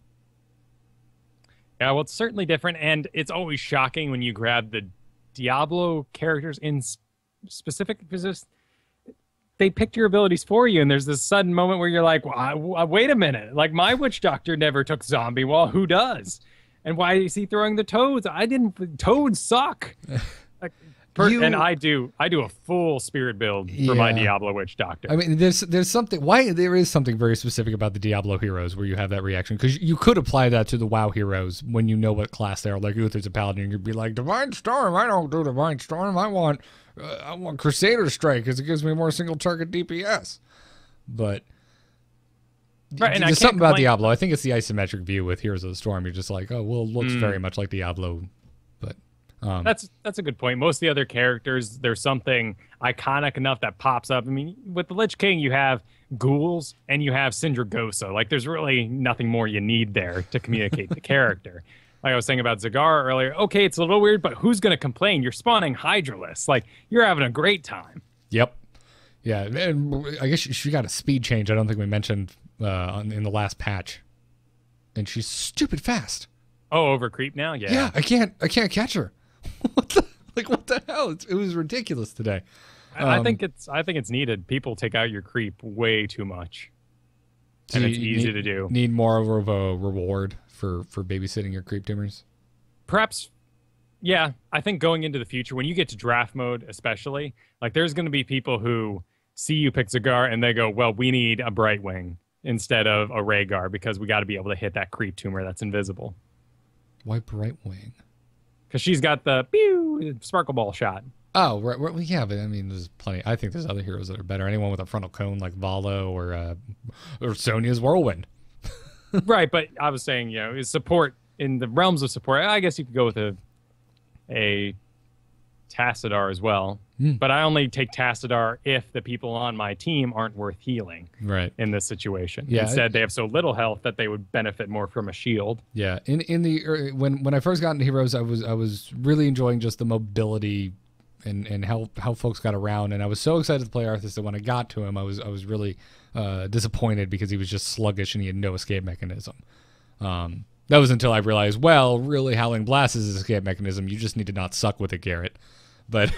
Yeah, well, it's certainly different, and it's always shocking when you grab the Diablo characters in specific, because they picked your abilities for you, and there's this sudden moment where you're like, well, wait a minute. Like, my witch doctor never took zombie. Well, who does? And why is he throwing the toads? Toads suck. Like, and I do a full spirit build for my Diablo Witch Doctor. I mean, there's something. There is something very specific about the Diablo heroes where you have that reaction, because you could apply that to the WoW heroes when you know what class they are. Like Uther's a paladin, you'd be like, Divine Storm. I don't do Divine Storm. I want Crusader Strike because it gives me more single target DPS. But right, and there's something about Diablo. I think it's the isometric view with Heroes of the Storm. You're just like, oh, well, it looks very much like Diablo. But that's a good point. Most of the other characters, there's something iconic enough that pops up. I mean, with the Lich King, you have ghouls and you have Sindragosa. Like, there's really nothing more you need there to communicate the character. Like I was saying about Zagara earlier, okay, it's a little weird, but who's going to complain? You're spawning Hydralisks. Like, you're having a great time. Yep. Yeah, and I guess she got a speed change. I don't think we mentioned in the last patch. And she's stupid fast. Oh, over creep now? Yeah. Yeah, I can't catch her. What the hell? It was ridiculous today. I think it's needed. People take out your creep way too much, and it's easy to do. Need more of a reward for babysitting your creep timers? Perhaps, yeah. I think going into the future, when you get to draft mode, especially, like there's going to be people who see you pick Zagar and they go, "Well, we need a Brightwing instead of a Rhaegar because we got to be able to hit that creep tumor that's invisible." Why Brightwing? Because she's got the pew sparkle ball shot. Oh, right. Well, yeah, but I mean, there's plenty. I think there's other heroes that are better. Anyone with a frontal cone like Vala or Sonya's Whirlwind. Right, but I was saying, support in the realms of support. I guess you could go with a Tassadar as well. But I only take Tassadar if the people on my team aren't worth healing in this situation. Yeah, Instead, they have so little health that they would benefit more from a shield. Yeah, in the when I first got into Heroes, I was really enjoying just the mobility and how folks got around, and I was so excited to play Arthas that when I got to him, I was really disappointed because he was just sluggish and he had no escape mechanism. That was until I realized, well, really, Howling Blast is his escape mechanism. You just need to not suck with it, Garrett. But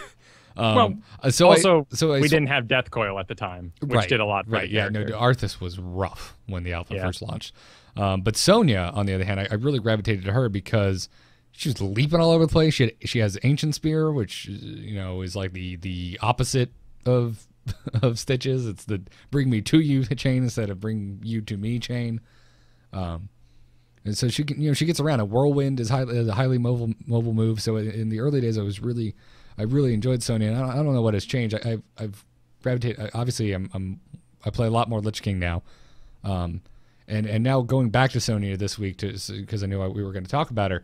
we didn't have Death Coil at the time, which did a lot for the character. No, Arthas was rough when the alpha first launched. But Sonya, on the other hand, I really gravitated to her because she was leaping all over the place. She has Ancient Spear, which is like the opposite of Stitches. It's the bring me to you chain instead of bring you to me chain. And so she can, she gets around. A Whirlwind is a highly mobile move. So in the early days, I really enjoyed Sonya. And I don't know what has changed. I've gravitated. Obviously, I play a lot more Lich King now, and now going back to Sonya this week because I knew we were going to talk about her.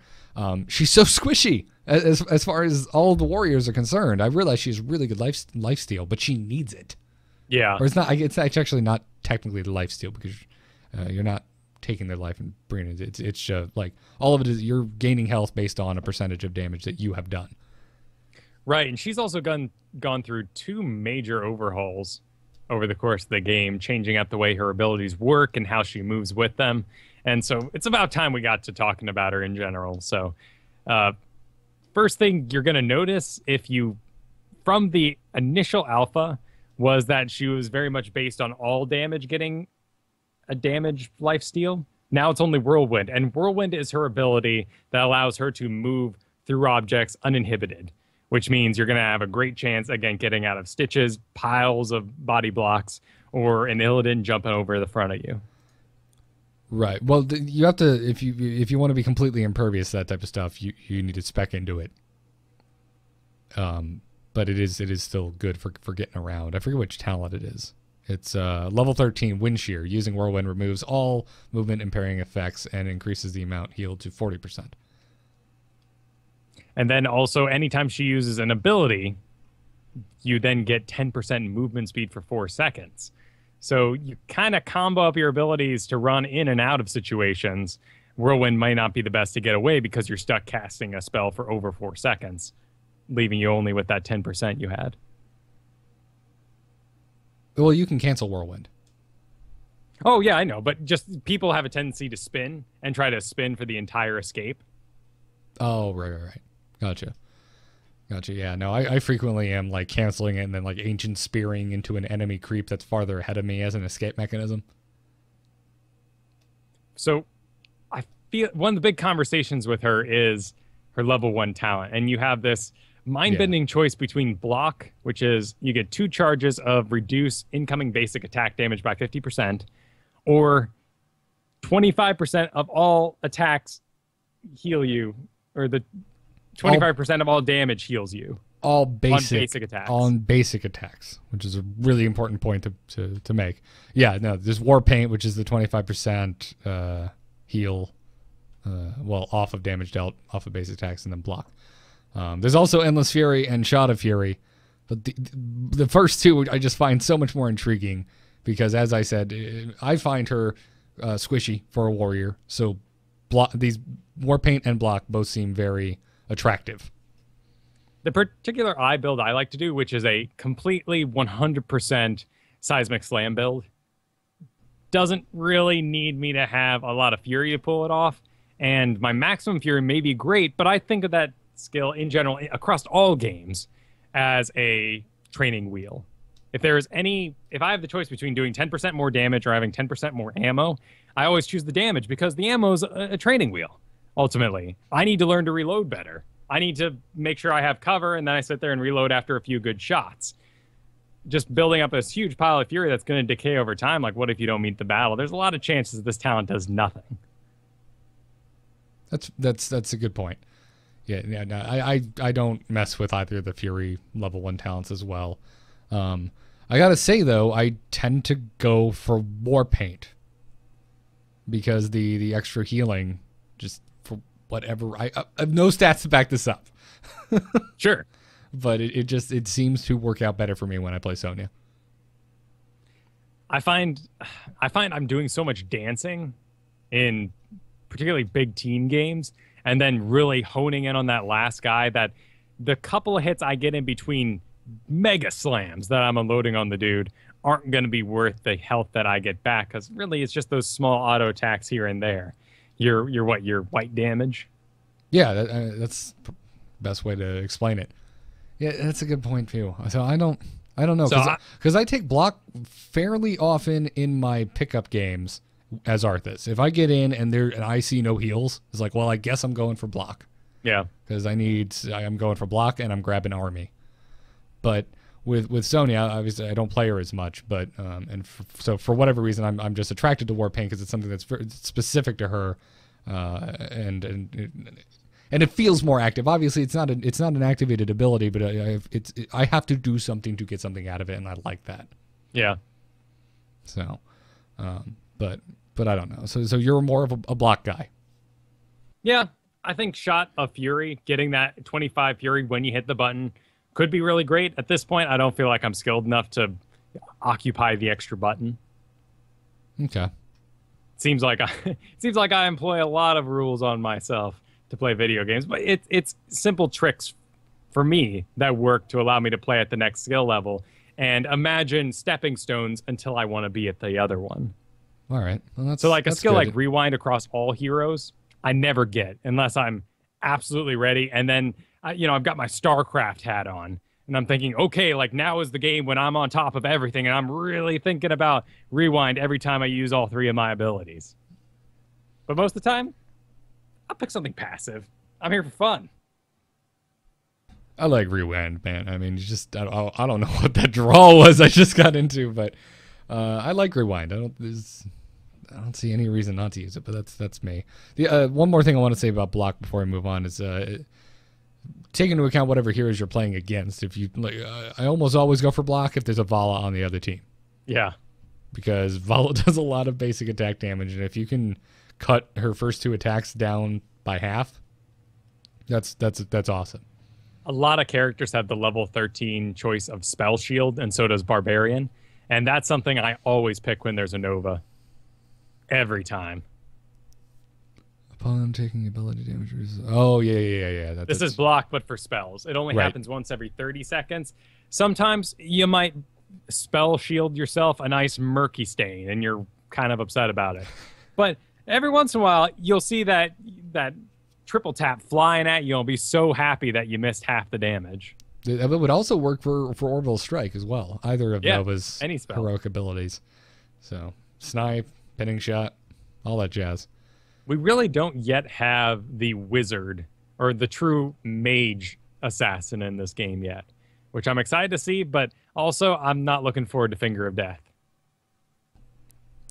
She's so squishy as far as all the warriors are concerned. I realize she's really good lifesteal, but she needs it. Yeah, or it's not. It's actually not technically the lifesteal because you're not taking their life and bringing it. It's like all of it is you're gaining health based on a percentage of damage that you have done. Right, and she's also gone through 2 major overhauls over the course of the game, changing up the way her abilities work and how she moves with them. And so it's about time we got to talking about her in general. So first thing you're going to notice from the initial alpha was that she was very much based on all damage getting a damage lifesteal. Now it's only Whirlwind, and Whirlwind is her ability that allows her to move through objects uninhibited, which means you're going to have a great chance, again, getting out of Stitches, piles of body blocks, or an Illidan jumping over the front of you. Right. Well, you have to, if you want to be completely impervious to that type of stuff, you need to spec into it. But it is still good for getting around. I forget which talent it is. It's level 13 Wind Shear. Using Whirlwind removes all movement impairing effects and increases the amount healed to 40%. And then also, anytime she uses an ability, you then get 10% movement speed for 4 seconds. So you kind of combo up your abilities to run in and out of situations. Whirlwind might not be the best to get away because you're stuck casting a spell for over 4 seconds, leaving you only with that 10% you had. Well, you can cancel Whirlwind. Oh, yeah, I know. But just people have a tendency to spin and try to spin for the entire escape. Oh, right. Gotcha. Yeah, no, I frequently am like canceling it and then like ancient spearing into an enemy creep that's farther ahead of me as an escape mechanism. So I feel one of the big conversations with her is her level 1 talent. And you have this mind-bending choice between block, which is you get 2 charges of reduce incoming basic attack damage by 50%, or 25% of all attacks heal you, or the 25% of all damage heals you. All basic, on basic attacks. On basic attacks, which is a really important point to make. Yeah, no, there's War Paint, which is the 25% heal, off of damage dealt, off of basic attacks, and then block. There's also Endless Fury and Shot of Fury, but the first 2 I just find so much more intriguing because, as I said, I find her squishy for a warrior. So these War Paint and block both seem very attractive. The particular eye build I like to do, which is a completely 100% Seismic Slam build, doesn't really need me to have a lot of Fury to pull it off. And my Maximum Fury may be great, but I think of that skill in general across all games as a training wheel. If I have the choice between doing 10% more damage or having 10% more ammo, I always choose the damage because the ammo is a training wheel. Ultimately, I need to learn to reload better. I need to make sure I have cover, and then I sit there and reload after a few good shots. Just building up this huge pile of Fury that's going to decay over time, like what if you don't meet the battle? There's a lot of chances that this talent does nothing. That's a good point. Yeah, no, I don't mess with either of the Fury level 1 talents as well. I gotta say though, I tend to go for War Paint because the extra healing, just for whatever. I have no stats to back this up. Sure. but it seems to work out better for me when I play Sonya. I find I'm doing so much dancing in particularly big team games, and then really honing in on that last guy, that the couple of hits I get in between mega slams that I'm unloading on the dude aren't going to be worth the health that I get back, because really it's just those small auto attacks here and there. Your white damage. Yeah, that's the best way to explain it. Yeah, that's a good point too. So I don't know, because I take block fairly often in my pickup games as Arthas. If I get in and I see no heals, it's like, well, I guess I'm going for block. Yeah, because I'm going for block and I'm grabbing army. But with Sonya, obviously I don't play her as much, but so for whatever reason I'm just attracted to Warpaint because it's something that's very specific to her, and it feels more active. Obviously, it's not an activated ability, but I have to do something to get something out of it, and I like that. Yeah. So, but I don't know. So you're more of a block guy. Yeah, I think Shot of Fury, getting that 25 Fury when you hit the button, could be really great. At this point, I don't feel like I'm skilled enough to occupy the extra button. Okay. Seems like I employ a lot of rules on myself to play video games, but it's simple tricks for me that work to allow me to play at the next skill level, and imagine stepping stones until I want to be at the other one. All right. Well, so like a skill good. like Rewind across all heroes, I never get unless I'm absolutely ready. And then, I've got my StarCraft hat on, and I'm thinking, okay, like now is the game when I'm on top of everything, and I'm really thinking about Rewind every time I use all three of my abilities. But most of the time, I'll pick something passive. I'm here for fun. I like Rewind, man. I mean, I don't know what that draw was I just got into, but I like Rewind. I don't see any reason not to use it, but that's me. The one more thing I want to say about block before I move on is take into account whatever heroes you're playing against. If you I almost always go for block if there's a Vala on the other team. Yeah, because Vala does a lot of basic attack damage, and if you can cut her first two attacks down by half, that's awesome. A lot of characters have the level 13 choice of Spell Shield, and so does Barbarian, and that's something I always pick when there's a Nova. Every time. Upon taking ability damage. Oh, yeah. This is block, but for spells. It only happens once every 30 seconds. Sometimes you might spell shield yourself a nice murky stain, and you're kind of upset about it. But every once in a while, you'll see that triple tap flying at you, and be so happy that you missed half the damage. It would also work for Orbital Strike as well. Either of Nova's any spell. Heroic abilities. So, Snipe, Pinning Shot, all that jazz. We really don't yet have the wizard or the true mage assassin in this game yet, which I'm excited to see, but also I'm not looking forward to Finger of Death.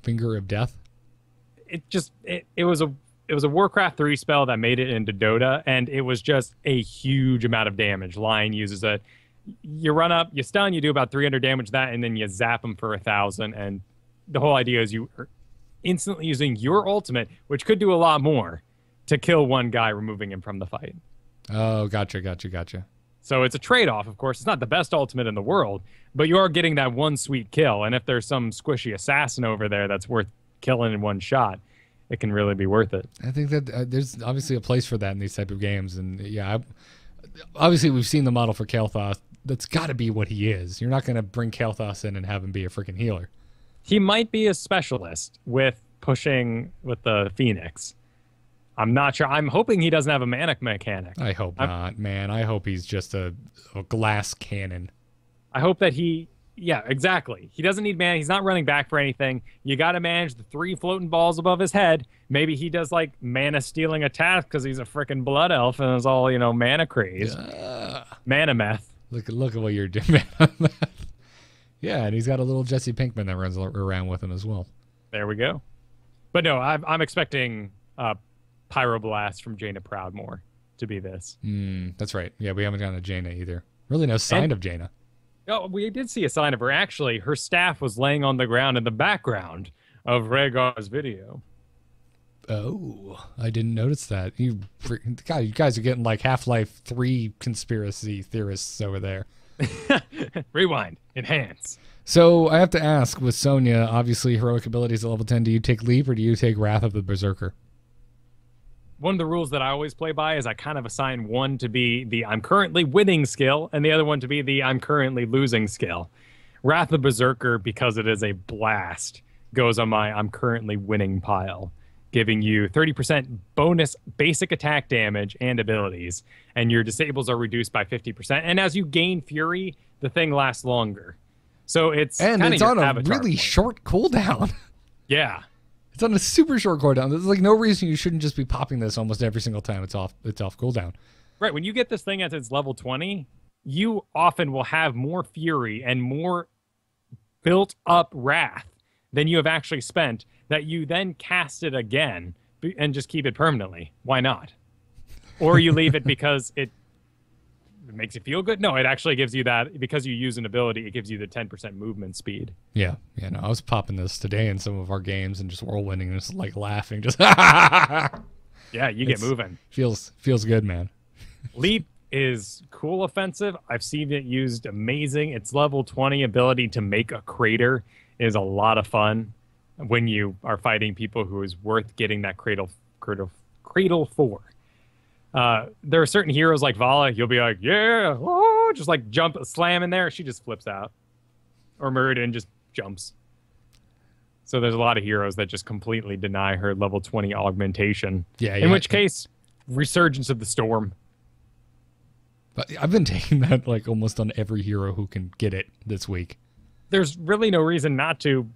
Finger of Death? It was a Warcraft 3 spell that made it into Dota, and it was just a huge amount of damage. Lion uses it. You run up, you stun, you do about 300 damage that, and then you zap them for 1,000, and the whole idea is you are instantly using your ultimate, which could do a lot more, to kill one guy, removing him from the fight. Oh, gotcha. So it's a trade-off, of course. It's not the best ultimate in the world, but you are getting that one sweet kill, and if there's some squishy assassin over there that's worth killing in one shot, it can really be worth it. I think that there's obviously a place for that in these type of games, and obviously we've seen the model for Kael'thas. That's got to be what he is. You're not going to bring Kael'thas in and have him be a freaking healer. He might be a specialist with pushing with the Phoenix. I'm not sure. I'm hoping he doesn't have a mana mechanic. I hope not, man. I hope he's just a glass cannon. I hope that yeah, exactly. He doesn't need mana. He's not running back for anything. You got to manage the 3 floating balls above his head. Maybe he does like mana stealing attack because he's a freaking blood elf and is all, mana craze. Mana meth. Look at what you're doing, mana meth. Yeah, and he's got a little Jesse Pinkman that runs around with him as well. There we go. But no, I'm expecting Pyroblast from Jaina Proudmoore to be this. That's right. Yeah, we haven't gotten a Jaina either. Really no sign of Jaina. Oh, we did see a sign of her. Actually, her staff was laying on the ground in the background of Rhaegar's video. Oh, I didn't notice that. God, you guys are getting like Half-Life 3 conspiracy theorists over there. Rewind. Enhance. So I have to ask, with Sonya, obviously heroic abilities at level 10, do you take Leap or do you take Wrath of the Berserker? One of the rules that I always play by is I kind of assign one to be the I'm currently winning skill and the other one to be the I'm currently losing skill. Wrath of Berserker, because it is a blast, goes on my I'm currently winning pile, giving you 30% bonus basic attack damage and abilities, and your disables are reduced by 50%. And as you gain Fury, the thing lasts longer. So it's on a really point. short cooldown. Yeah. It's on a super short cooldown. There's like no reason you shouldn't just be popping this almost every single time it's off cooldown. Right. When you get this thing at its level 20, you often will have more Fury and more built up Wrath than you have actually spent, that you then cast it again and just keep it permanently. Why not? Or you leave it because it makes you feel good. No, it actually gives you that, because you use an ability, it gives you the 10% movement speed. Yeah. No, I was popping this today in some of our games and just whirlwinding and just like laughing. Just yeah, you get moving. Feels good, man. Leap is cool offensive. I've seen it used amazing. Its level 20 ability to make a crater is a lot of fun when you are fighting people who is worth getting that cradle for. There are certain heroes like Vala, you'll be like, yeah, oh, just like jump, slam in there. She just flips out. Or Muradin just jumps. So there's a lot of heroes that just completely deny her level 20 augmentation. Yeah. In which case, Resurgence of the Storm. But I've been taking that like almost on every hero who can get it this week. There's really no reason not to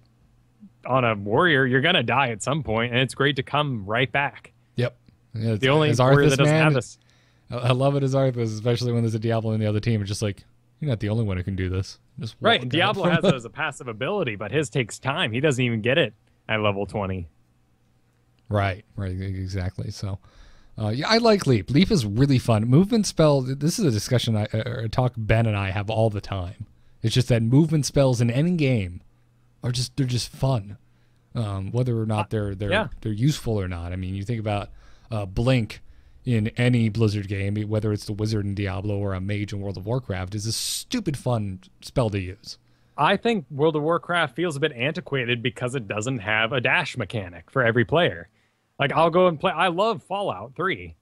on a warrior. You're going to die at some point, and it's great to come right back. Yep. Yeah, the only warrior that doesn't have this. I love it as Arthas, especially when there's a Diablo in the other team. It's just like, you're not the only one who can do this. Just right. Diablo has it as a passive ability, but his takes time. He doesn't even get it at level 20. Right. Exactly. So, yeah, I like Leap. Leap is really fun. Movement spell, this is a discussion a talk Ben and I have all the time. It's just that movement spells in any game they're just fun. Whether or not they're useful or not. I mean, you think about Blink in any Blizzard game, whether it's the Wizard in Diablo or a Mage in World of Warcraft, is a stupid fun spell to use. I think World of Warcraft feels a bit antiquated because it doesn't have a dash mechanic for every player. Like, I'll go and play. I love Fallout 3.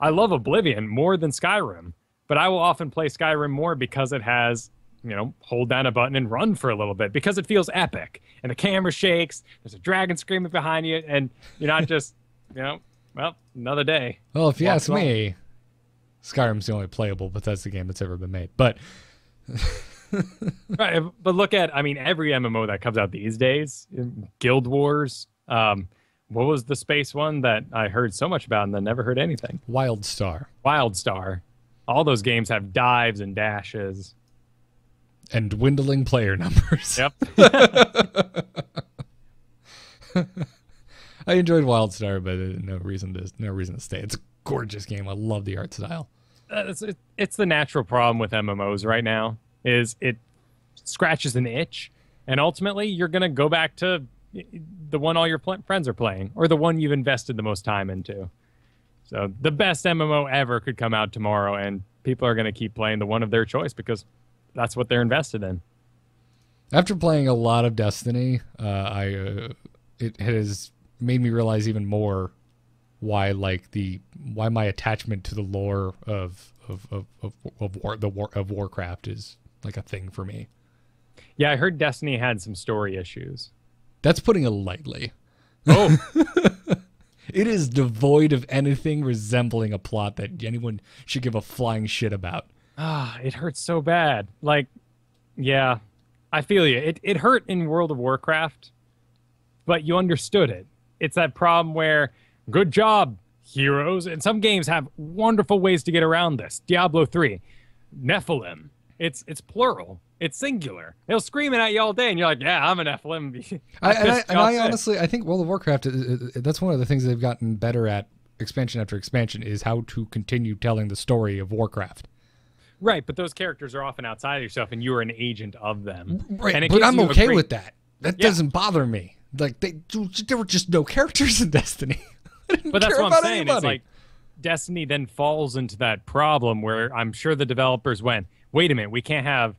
I love Oblivion more than Skyrim, but I will often play Skyrim more because it has, hold down a button and run for a little bit, because it feels epic and the camera shakes. There's a dragon screaming behind you, and you're not just, well, another day. Well, if you ask me, Skyrim's the only playable Bethesda game that's ever been made. But right, but look at, every MMO that comes out these days, Guild Wars. What was the space one that I heard so much about and then never heard anything? WildStar. All those games have dives and dashes. And dwindling player numbers. Yep. I enjoyed WildStar, but no reason to stay. It's a gorgeous game. I love the art style. It's the natural problem with MMOs right now, is it scratches an itch, and ultimately you're going to go back to the one all your friends are playing, or the one you've invested the most time into. So the best MMO ever could come out tomorrow, and people are going to keep playing the one of their choice because that's what they're invested in. After playing a lot of Destiny, it has made me realize even more why my attachment to the lore of Warcraft is like a thing for me. Yeah, I heard Destiny had some story issues. That's putting it lightly. Oh. It is devoid of anything resembling a plot that anyone should give a flying shit about. It hurts so bad. Like, yeah, I feel you. It hurt in World of Warcraft, but you understood it. It's that problem where, good job, heroes. And some games have wonderful ways to get around this. Diablo 3, Nephilim. It's plural. It's singular. They'll scream it at you all day, and you're like, yeah, I'm a Nephilim. I honestly, I think World of Warcraft, that's one of the things they've gotten better at expansion after expansion, is how to continue telling the story of Warcraft. Right, but those characters are often outside of yourself, and you're an agent of them. Right, and but I'm okay with that. That doesn't bother me. Like, there were just no characters in Destiny. But that's care what I'm about saying. anybody. It's like Destiny then falls into that problem where I'm sure the developers went, wait a minute, we can't have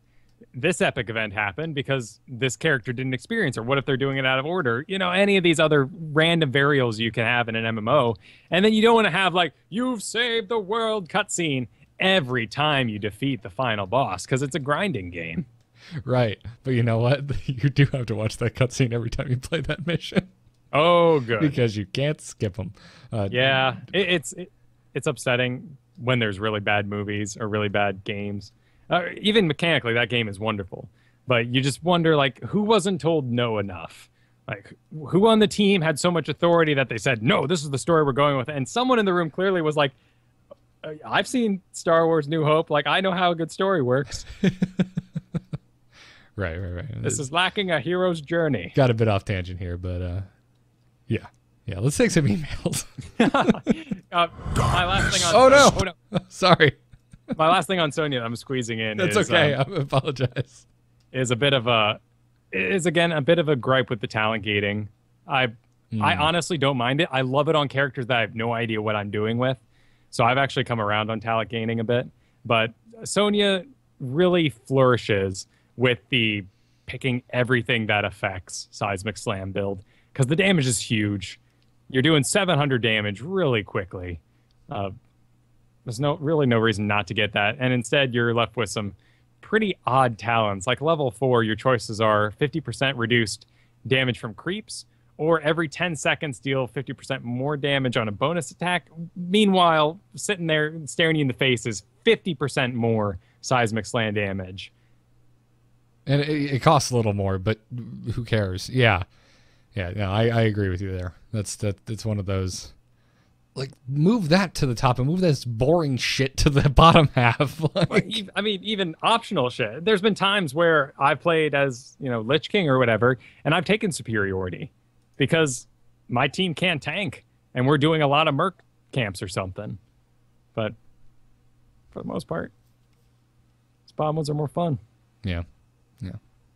this epic event happen because this character didn't experience, or what if they're doing it out of order? You know, any of these other random variables you can have in an MMO. And then you don't want to have like, you've saved the world cutscene every time you defeat the final boss, because it's a grinding game. Right. But you know what? You do have to watch that cutscene every time you play that mission. Oh, good. Because you can't skip them. Yeah, it's upsetting when there's really bad movies or really bad games. Even mechanically, that game is wonderful. But you just wonder, like, who wasn't told no enough? Like, who on the team had so much authority that they said, no, this is the story we're going with? And someone in the room clearly was like, I've seen Star Wars New Hope. Like, I know how a good story works. Right. This is lacking a hero's journey. Got a bit off tangent here, but yeah. Let's take some emails. My last thing on oh no, sorry. My last thing on Sonya I'm squeezing in. That's is, okay. I apologize. Is again a bit of a gripe with the talent gating. I honestly don't mind it. I love it on characters that I have no idea what I'm doing with. So I've actually come around on talent gaining a bit. But Sonya really flourishes with the picking everything that affects Seismic Slam build, because the damage is huge. You're doing 700 damage really quickly. There's really no reason not to get that. And instead, you're left with some pretty odd talents. Like level 4, your choices are 50% reduced damage from creeps, or every 10 seconds deal 50% more damage on a bonus attack. Meanwhile, sitting there staring you in the face is 50% more Seismic Slam damage. And it costs a little more, but who cares? Yeah. No, I agree with you there. That's one of those. Like, move that to the top and move this boring shit to the bottom half. I mean, even optional shit. There's been times where I've played as, Lich King or whatever, and I've taken superiority because my team can't tank, and we're doing a lot of merc camps or something. But for the most part, these bottom ones are more fun. Yeah.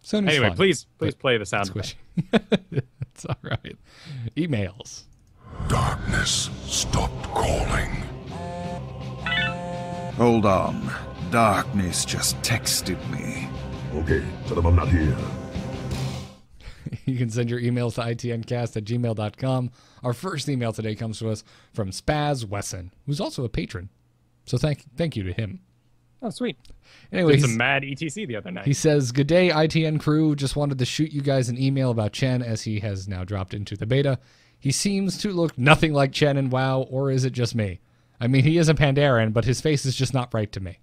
Sonya's anyway, fun, please play the sound effect. It's all right. Emails. Darkness stopped calling. Hold on. Darkness just texted me. Okay, tell them I'm not here. You can send your emails to itncast@gmail.com. Our first email today comes to us from Spaz Wesson, who's also a patron. So thank you to him. Oh, sweet. Anyway, did some mad ETC the other night. He says, "Good day, ITN crew. Just wanted to shoot you guys an email about Chen, as he has now dropped into the beta. He seems to look nothing like Chen in WoW, or is it just me? I mean, he is a Pandaren, but his face is just not right to me."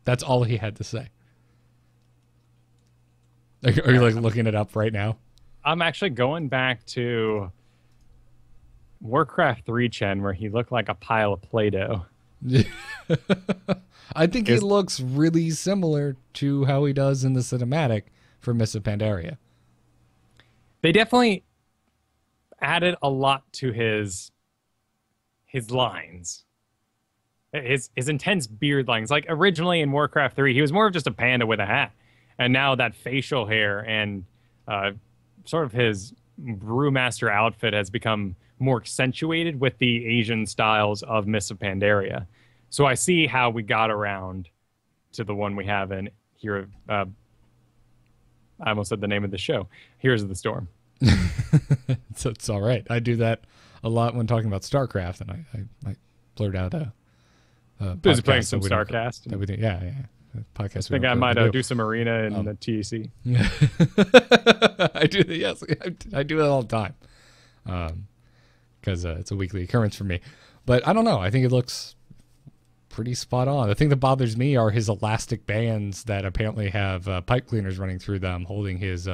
That's all he had to say. Are you like looking it up right now? I'm actually going back to Warcraft 3 Chen, where he looked like a pile of Play-Doh. I think he looks really similar to how he does in the cinematic for Mists of Pandaria. They definitely added a lot to his lines. His intense beard lines. Like originally in Warcraft 3, he was more of just a panda with a hat. And now that facial hair and sort of his brewmaster outfit has become more accentuated with the Asian styles of Mists of Pandaria. So I see how we got around to the one we have in here. I almost said the name of the show. Heroes of the Storm. It's all right. I do that a lot when talking about StarCraft, and I blurt out a Busy playing some StarCast. Yeah. Podcast. I think I might do some arena in the TEC. I do. Yes, I do it all the time. Because it's a weekly occurrence for me. But I don't know. I think it looks pretty spot on. The thing that bothers me are his elastic bands that apparently have pipe cleaners running through them, holding his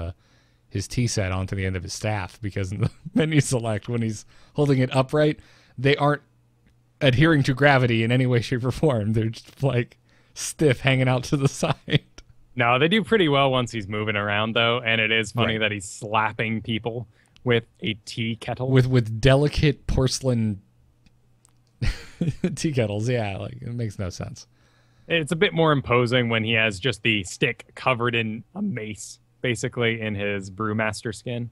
T set onto the end of his staff. Because in the menu select, when he's holding it upright, they aren't adhering to gravity in any way, shape, or form. They're just like stiff, hanging out to the side. No, they do pretty well once he's moving around, though, and it is funny Right. that he's slapping people with a tea kettle. With delicate porcelain tea kettles. Yeah, like it makes no sense. It's a bit more imposing when he has just the stick covered in a mace, basically, in his brewmaster skin.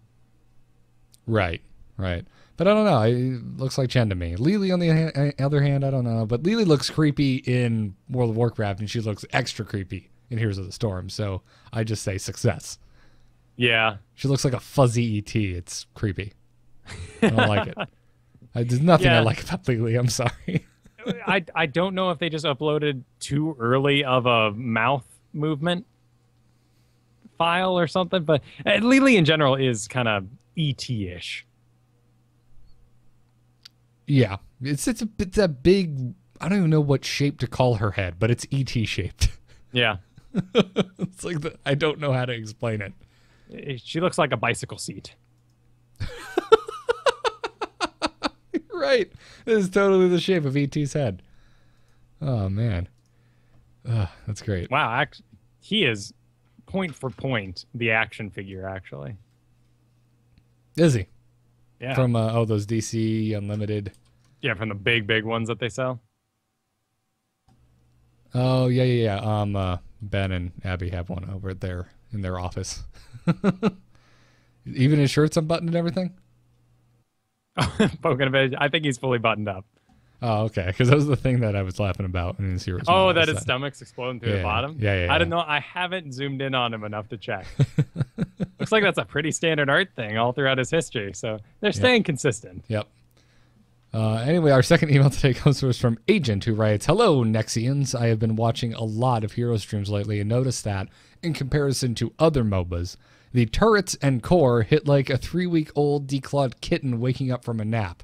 Right. Right. But I don't know. It looks like Chen to me. Lily, on the other hand, I don't know. But Lily looks creepy in World of Warcraft, and she looks extra creepy in Heroes of the Storm. So I just say success. Yeah. She looks like a fuzzy ET. It's creepy. I don't like it. There's nothing I like about Lily. I'm sorry. I don't know if they just uploaded too early of a mouth movement file or something, but Lily in general is kind of ET-ish. Yeah, it's a big. I don't even know what shape to call her head, but it's ET shaped. Yeah, it's like I don't know how to explain it. She looks like a bicycle seat. Right, this is totally the shape of ET's head. Oh man, that's great. Wow, he is point for point the action figure. Actually, is he? Yeah. From those DC Unlimited. Yeah, from the big ones that they sell. Oh yeah. Ben and Abby have one over there in their office. Even his shirt's unbuttoned and everything. Poking a bit. I think he's fully buttoned up. Oh, okay. Because that was the thing that I was laughing about in his Heroes. Oh, that his stomach's exploding through the bottom? Yeah. I don't know. I haven't zoomed in on him enough to check. Looks like that's a pretty standard art thing all throughout his history. So they're staying consistent. Yep. Anyway, our second email today comes to us from Agent, who writes, "Hello, Nexians. I have been watching a lot of Hero streams lately and noticed that, in comparison to other MOBAs, the turrets and core hit like a 3-week-old declawed kitten waking up from a nap.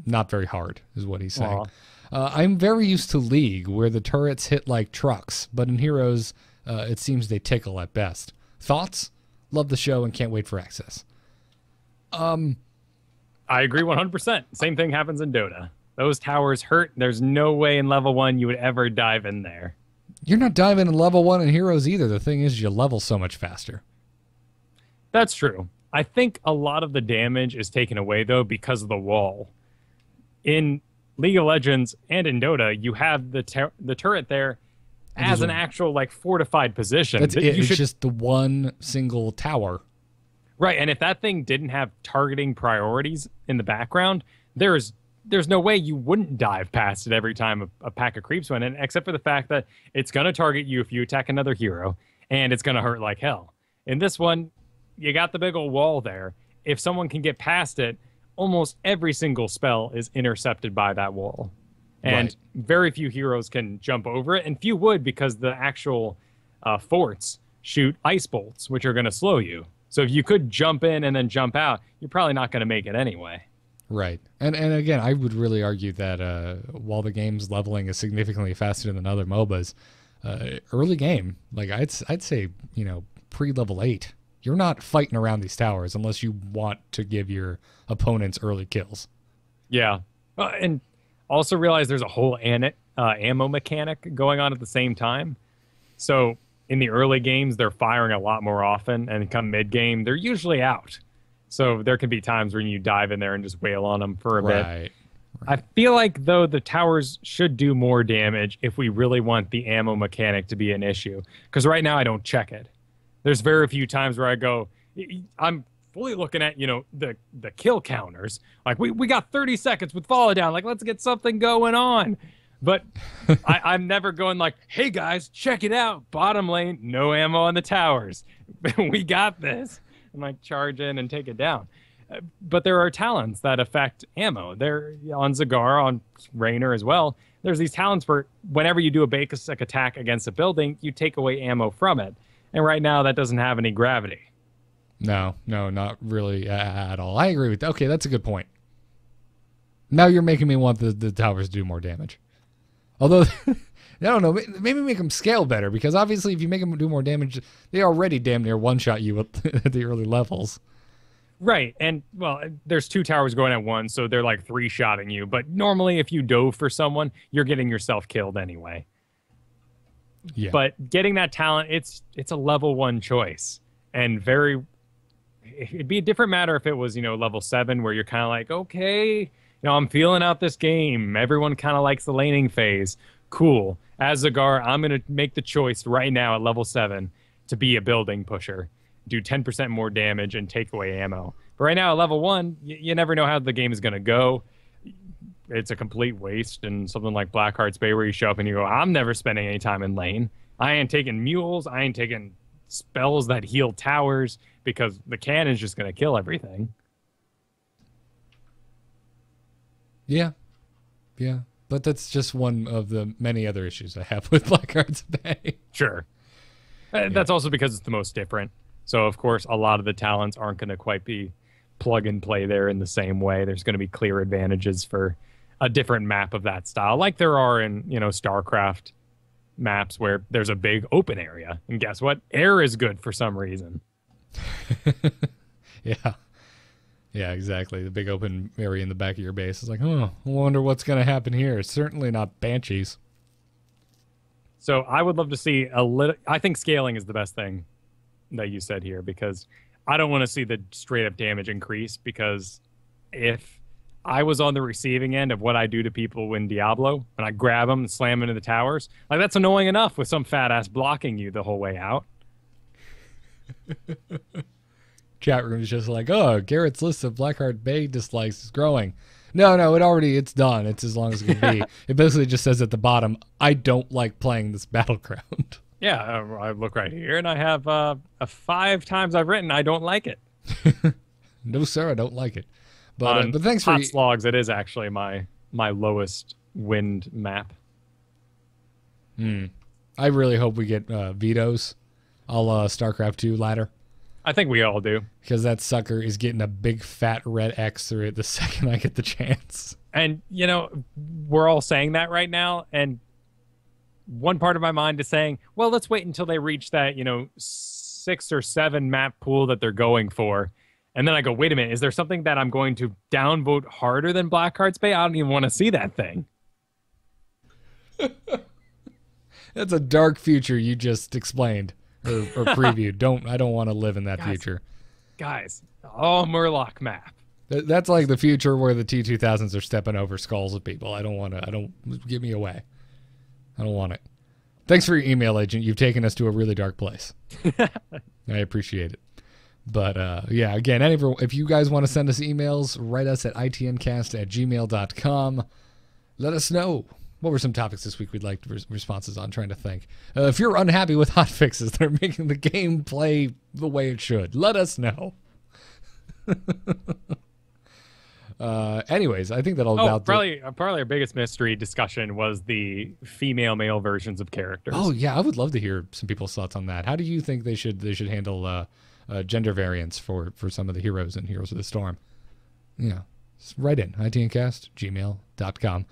Not very hard, is what he's saying. I'm very used to League, where the turrets hit like trucks, but in Heroes, it seems they tickle at best. Thoughts? Love the show and can't wait for access." I agree 100%. Same thing happens in Dota. Those towers hurt. There's no way in level 1 you would ever dive in there. You're not diving in level 1 in Heroes either. The thing is, you level so much faster. That's true. I think a lot of the damage is taken away, though, because of the wall. In League of Legends and in Dota, you have the turret there as an actual fortified position. That's it. It's just the one single tower. Right, and if that thing didn't have targeting priorities in the background, there's no way you wouldn't dive past it every time a pack of creeps went in, except for the fact that it's going to target you if you attack another hero, and it's going to hurt like hell. In this one, you got the big old wall there. If someone can get past it, almost every single spell is intercepted by that wall. And very few heroes can jump over it, and few would because the actual forts shoot ice bolts, which are going to slow you. So if you could jump in and then jump out, you're probably not going to make it anyway. Right. And again, I would really argue that while the game's leveling is significantly faster than other MOBAs, early game, I'd say, pre-level 8, you're not fighting around these towers unless you want to give your opponents early kills. Yeah. And also realize there's a whole ammo mechanic going on at the same time. So in the early games, they're firing a lot more often, and come mid-game, they're usually out. So there could be times when you dive in there and just wail on them for a bit. Right. I feel like, though, the towers should do more damage if we really want the ammo mechanic to be an issue. Because right now, I don't check it. There's very few times where I go, I'm fully looking at, the kill counters. We got 30 seconds with Follow Down. Let's get something going on. But I'm never going hey, guys, check it out. Bottom lane, no ammo on the towers. We got this. And charge in and take it down. But there are talents that affect ammo. They're on Zagar, on Raynor as well. There's these talents where whenever you do a basic attack against a building, you take away ammo from it. And right now, that doesn't have any gravity. No, not really at all. I agree with that. Okay, that's a good point. Now you're making me want the towers to do more damage. Although, I don't know, maybe make them scale better, because obviously if you make them do more damage, they already damn near one-shot you at the early levels. Right, and, well, there's 2 towers going at once, so they're 3-shotting you. But normally if you dove for someone, you're getting yourself killed anyway. Yeah. But getting that talent, it's a level 1 choice. And it'd be a different matter if it was, level 7, where you're kind of okay, I'm feeling out this game. Everyone kind of likes the laning phase. Cool. As Zagar, I'm going to make the choice right now at level 7 to be a building pusher. Do 10% more damage and take away ammo. But right now at level 1, you never know how the game is going to go. It's a complete waste. And something like Blackheart's Bay, where you show up and you go, I'm never spending any time in lane. I ain't taking mules. I ain't taking spells that heal towers, because the cannon's just going to kill everything. Yeah. Yeah. But that's just one of the many other issues I have with Blackheart's Bay. Sure. That's also because it's the most different. So, of course, a lot of the talents aren't going to quite be plug and play there in the same way. There's going to be clear advantages for a different map of that style, like there are in, StarCraft maps where there's a big open area. And guess what? Air is good for some reason. Yeah. Yeah, exactly. The big open area in the back of your base is like, I wonder what's going to happen here. It's certainly not Banshees. So I would love to see a little... I think scaling is the best thing that you said here, because I don't want to see the straight-up damage increase, because if I was on the receiving end of what I do to people in Diablo, and I grab them and slam them into the towers, like, that's annoying enough with some fat ass blocking you the whole way out. Chat room is just like, Garrett's list of Blackheart Bay dislikes is growing. No, it's done. It's as long as it can be. It basically just says at the bottom, I don't like playing this battleground. Yeah, I look right here, and I have 5 times I've written I don't like it. No, sir, I don't like it. But thanks for... Hot Slogs, it is actually my lowest wind map. I really hope we get vetoes a la StarCraft 2 ladder. I think we all do. Because that sucker is getting a big fat red X through it the second I get the chance. And, we're all saying that right now, and one part of my mind is saying, well, let's wait until they reach that, 6 or 7 map pool that they're going for. And then I go, wait a minute, is there something that I'm going to downvote harder than Blackheart's Bay? I don't even want to see that thing. That's a dark future you just explained or previewed. I don't want to live in that future. Guys, Murloc map. That's like the future where the T-2000s are stepping over skulls of people. Get me away. I don't want it. Thanks for your email, Agent. You've taken us to a really dark place. I appreciate it. But, again, if you guys want to send us emails, write us at itncast@gmail.com. Let us know. What were some topics this week we'd like responses on? Trying to think. If you're unhappy with hotfixes that are making the game play the way it should, let us know. Anyways, I think that'll about probably our biggest mystery discussion was the female-male versions of characters. Oh yeah, I would love to hear some people's thoughts on that. How do you think they should handle gender variants for some of the heroes in Heroes of the Storm? Yeah, just write in itncast@gmail.com.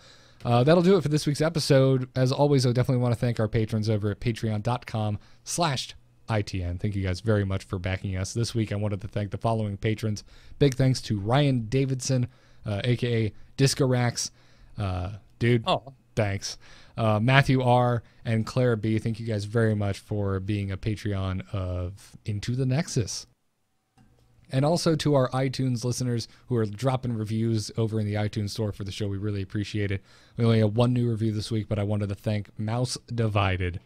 That'll do it for this week's episode. As always, I definitely want to thank our patrons over at patreon.com/ITN. Thank you guys very much for backing us. This week, I wanted to thank the following patrons. Big thanks to Ryan Davidson, a.k.a. Discorax. Dude, thanks. Matthew R. and Clara B. Thank you guys very much for being a Patreon of Into the Nexus. And also to our iTunes listeners who are dropping reviews over in the iTunes store for the show. We really appreciate it. We only have one new review this week, but I wanted to thank Mouse Divided.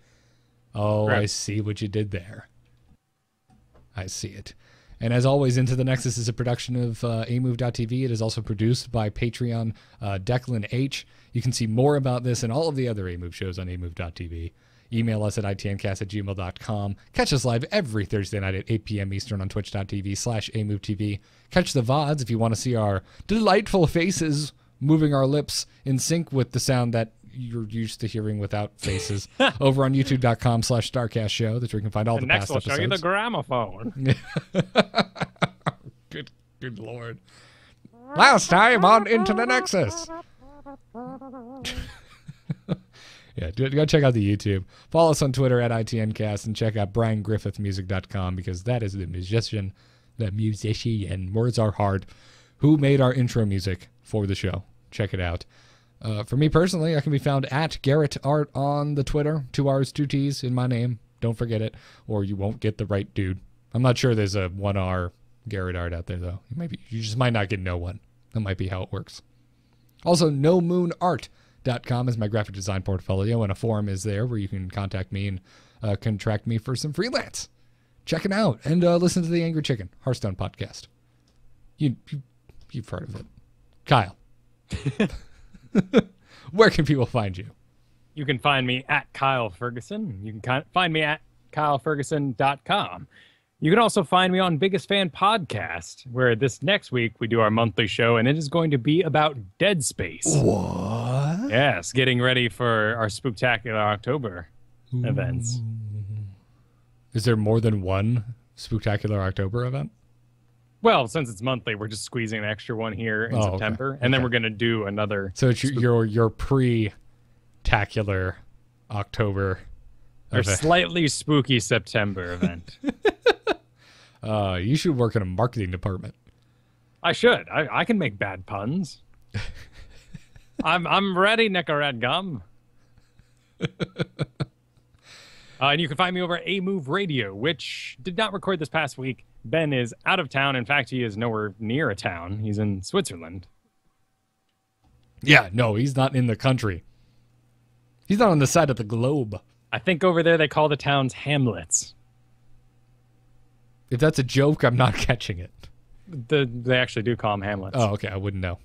Oh, I see what you did there. I see it. And as always, Into the Nexus is a production of amove.tv. It is also produced by Patreon Declan H. You can see more about this and all of the other amove shows on amove.tv. Email us at itncast@gmail.com. Catch us live every Thursday night at 8 p.m. Eastern on twitch.tv/amovetv. Catch the VODs if you want to see our delightful faces moving our lips in sync with the sound that you're used to hearing without faces over on youtube.com/StarcastShow. That's where you can find all the past episodes. Next, we'll show you the gramophone. Good Lord. Last time on Into the Nexus. Yeah, go check out the YouTube. Follow us on Twitter at ITNcast and check out BrianGriffithMusic.com because that is the musician, words are hard, who made our intro music for the show. Check it out. For me personally, I can be found at Garrett Art on the Twitter. 2 R's, 2 T's in my name. Don't forget it, or you won't get the right dude. I'm not sure there's a 1 R Garrett Art out there, though. You just might not get no one. That might be how it works. Also, nomoonart.com is my graphic design portfolio, and a forum is there where you can contact me and contract me for some freelance. Check it out, and listen to the Angry Chicken Hearthstone podcast. You've heard of it. Kyle. Where can people find you? You can find me at Kyle Ferguson. You can find me at kyleferguson.com. You can also find me on Biggest Fan Podcast, where this next week we do our monthly show, and it is going to be about Dead Space. What? Yes, getting ready for our Spooktacular October events. Is there more than one Spooktacular October event? Well, since it's monthly, we're just squeezing an extra one here in September, and then we're going to do another. So it's your pre-tacular October or slightly spooky September event. You should work in a marketing department. I should. I can make bad puns. I'm ready, Nicorette Gum. And you can find me over at A Move Radio, which did not record this past week. Ben is out of town. In fact, he is nowhere near a town. He's in Switzerland. Yeah, no, he's not in the country. He's not on the side of the globe. I think over there they call the towns hamlets. If that's a joke, I'm not catching it. They actually do call them hamlets. Oh, okay. I wouldn't know.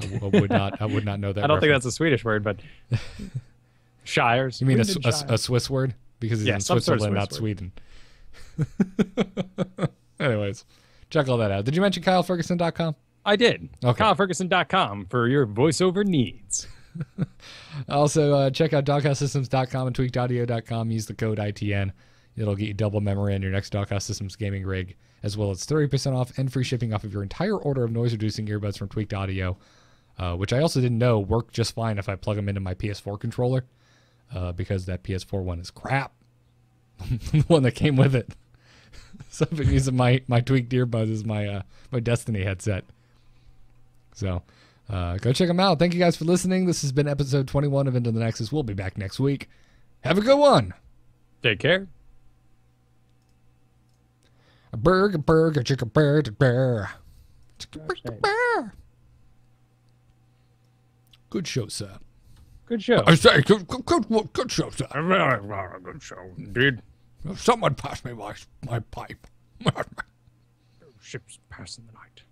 I would not know that. I don't think that's a Swedish word, but shires. You mean a Swiss word? Because he's in Switzerland, not Sweden. Anyways, check all that out. Did you mention KyleFerguson.com? I did. Okay. KyleFerguson.com for your voiceover needs. Also, check out doghouse.systems.com and tweakedaudio.com. Use the code ITN. It'll get you double memory on your next Doghouse Systems gaming rig, as well as 30% off and free shipping off of your entire order of noise-reducing earbuds from Tweaked Audio, which I also didn't know work just fine if I plug them into my PS4 controller, because that PS4 one is crap. The one that came with it. So I've been using my tweaked earbuds as my Destiny headset. So go check them out. Thank you guys for listening. This has been episode 21 of Into the Nexus. We'll be back next week. Have a good one. Take care. A burger, chicken burger. Good show, sir. Good show. I say, good show, sir. Good show, indeed. Someone pass me my pipe. Ships passing the night.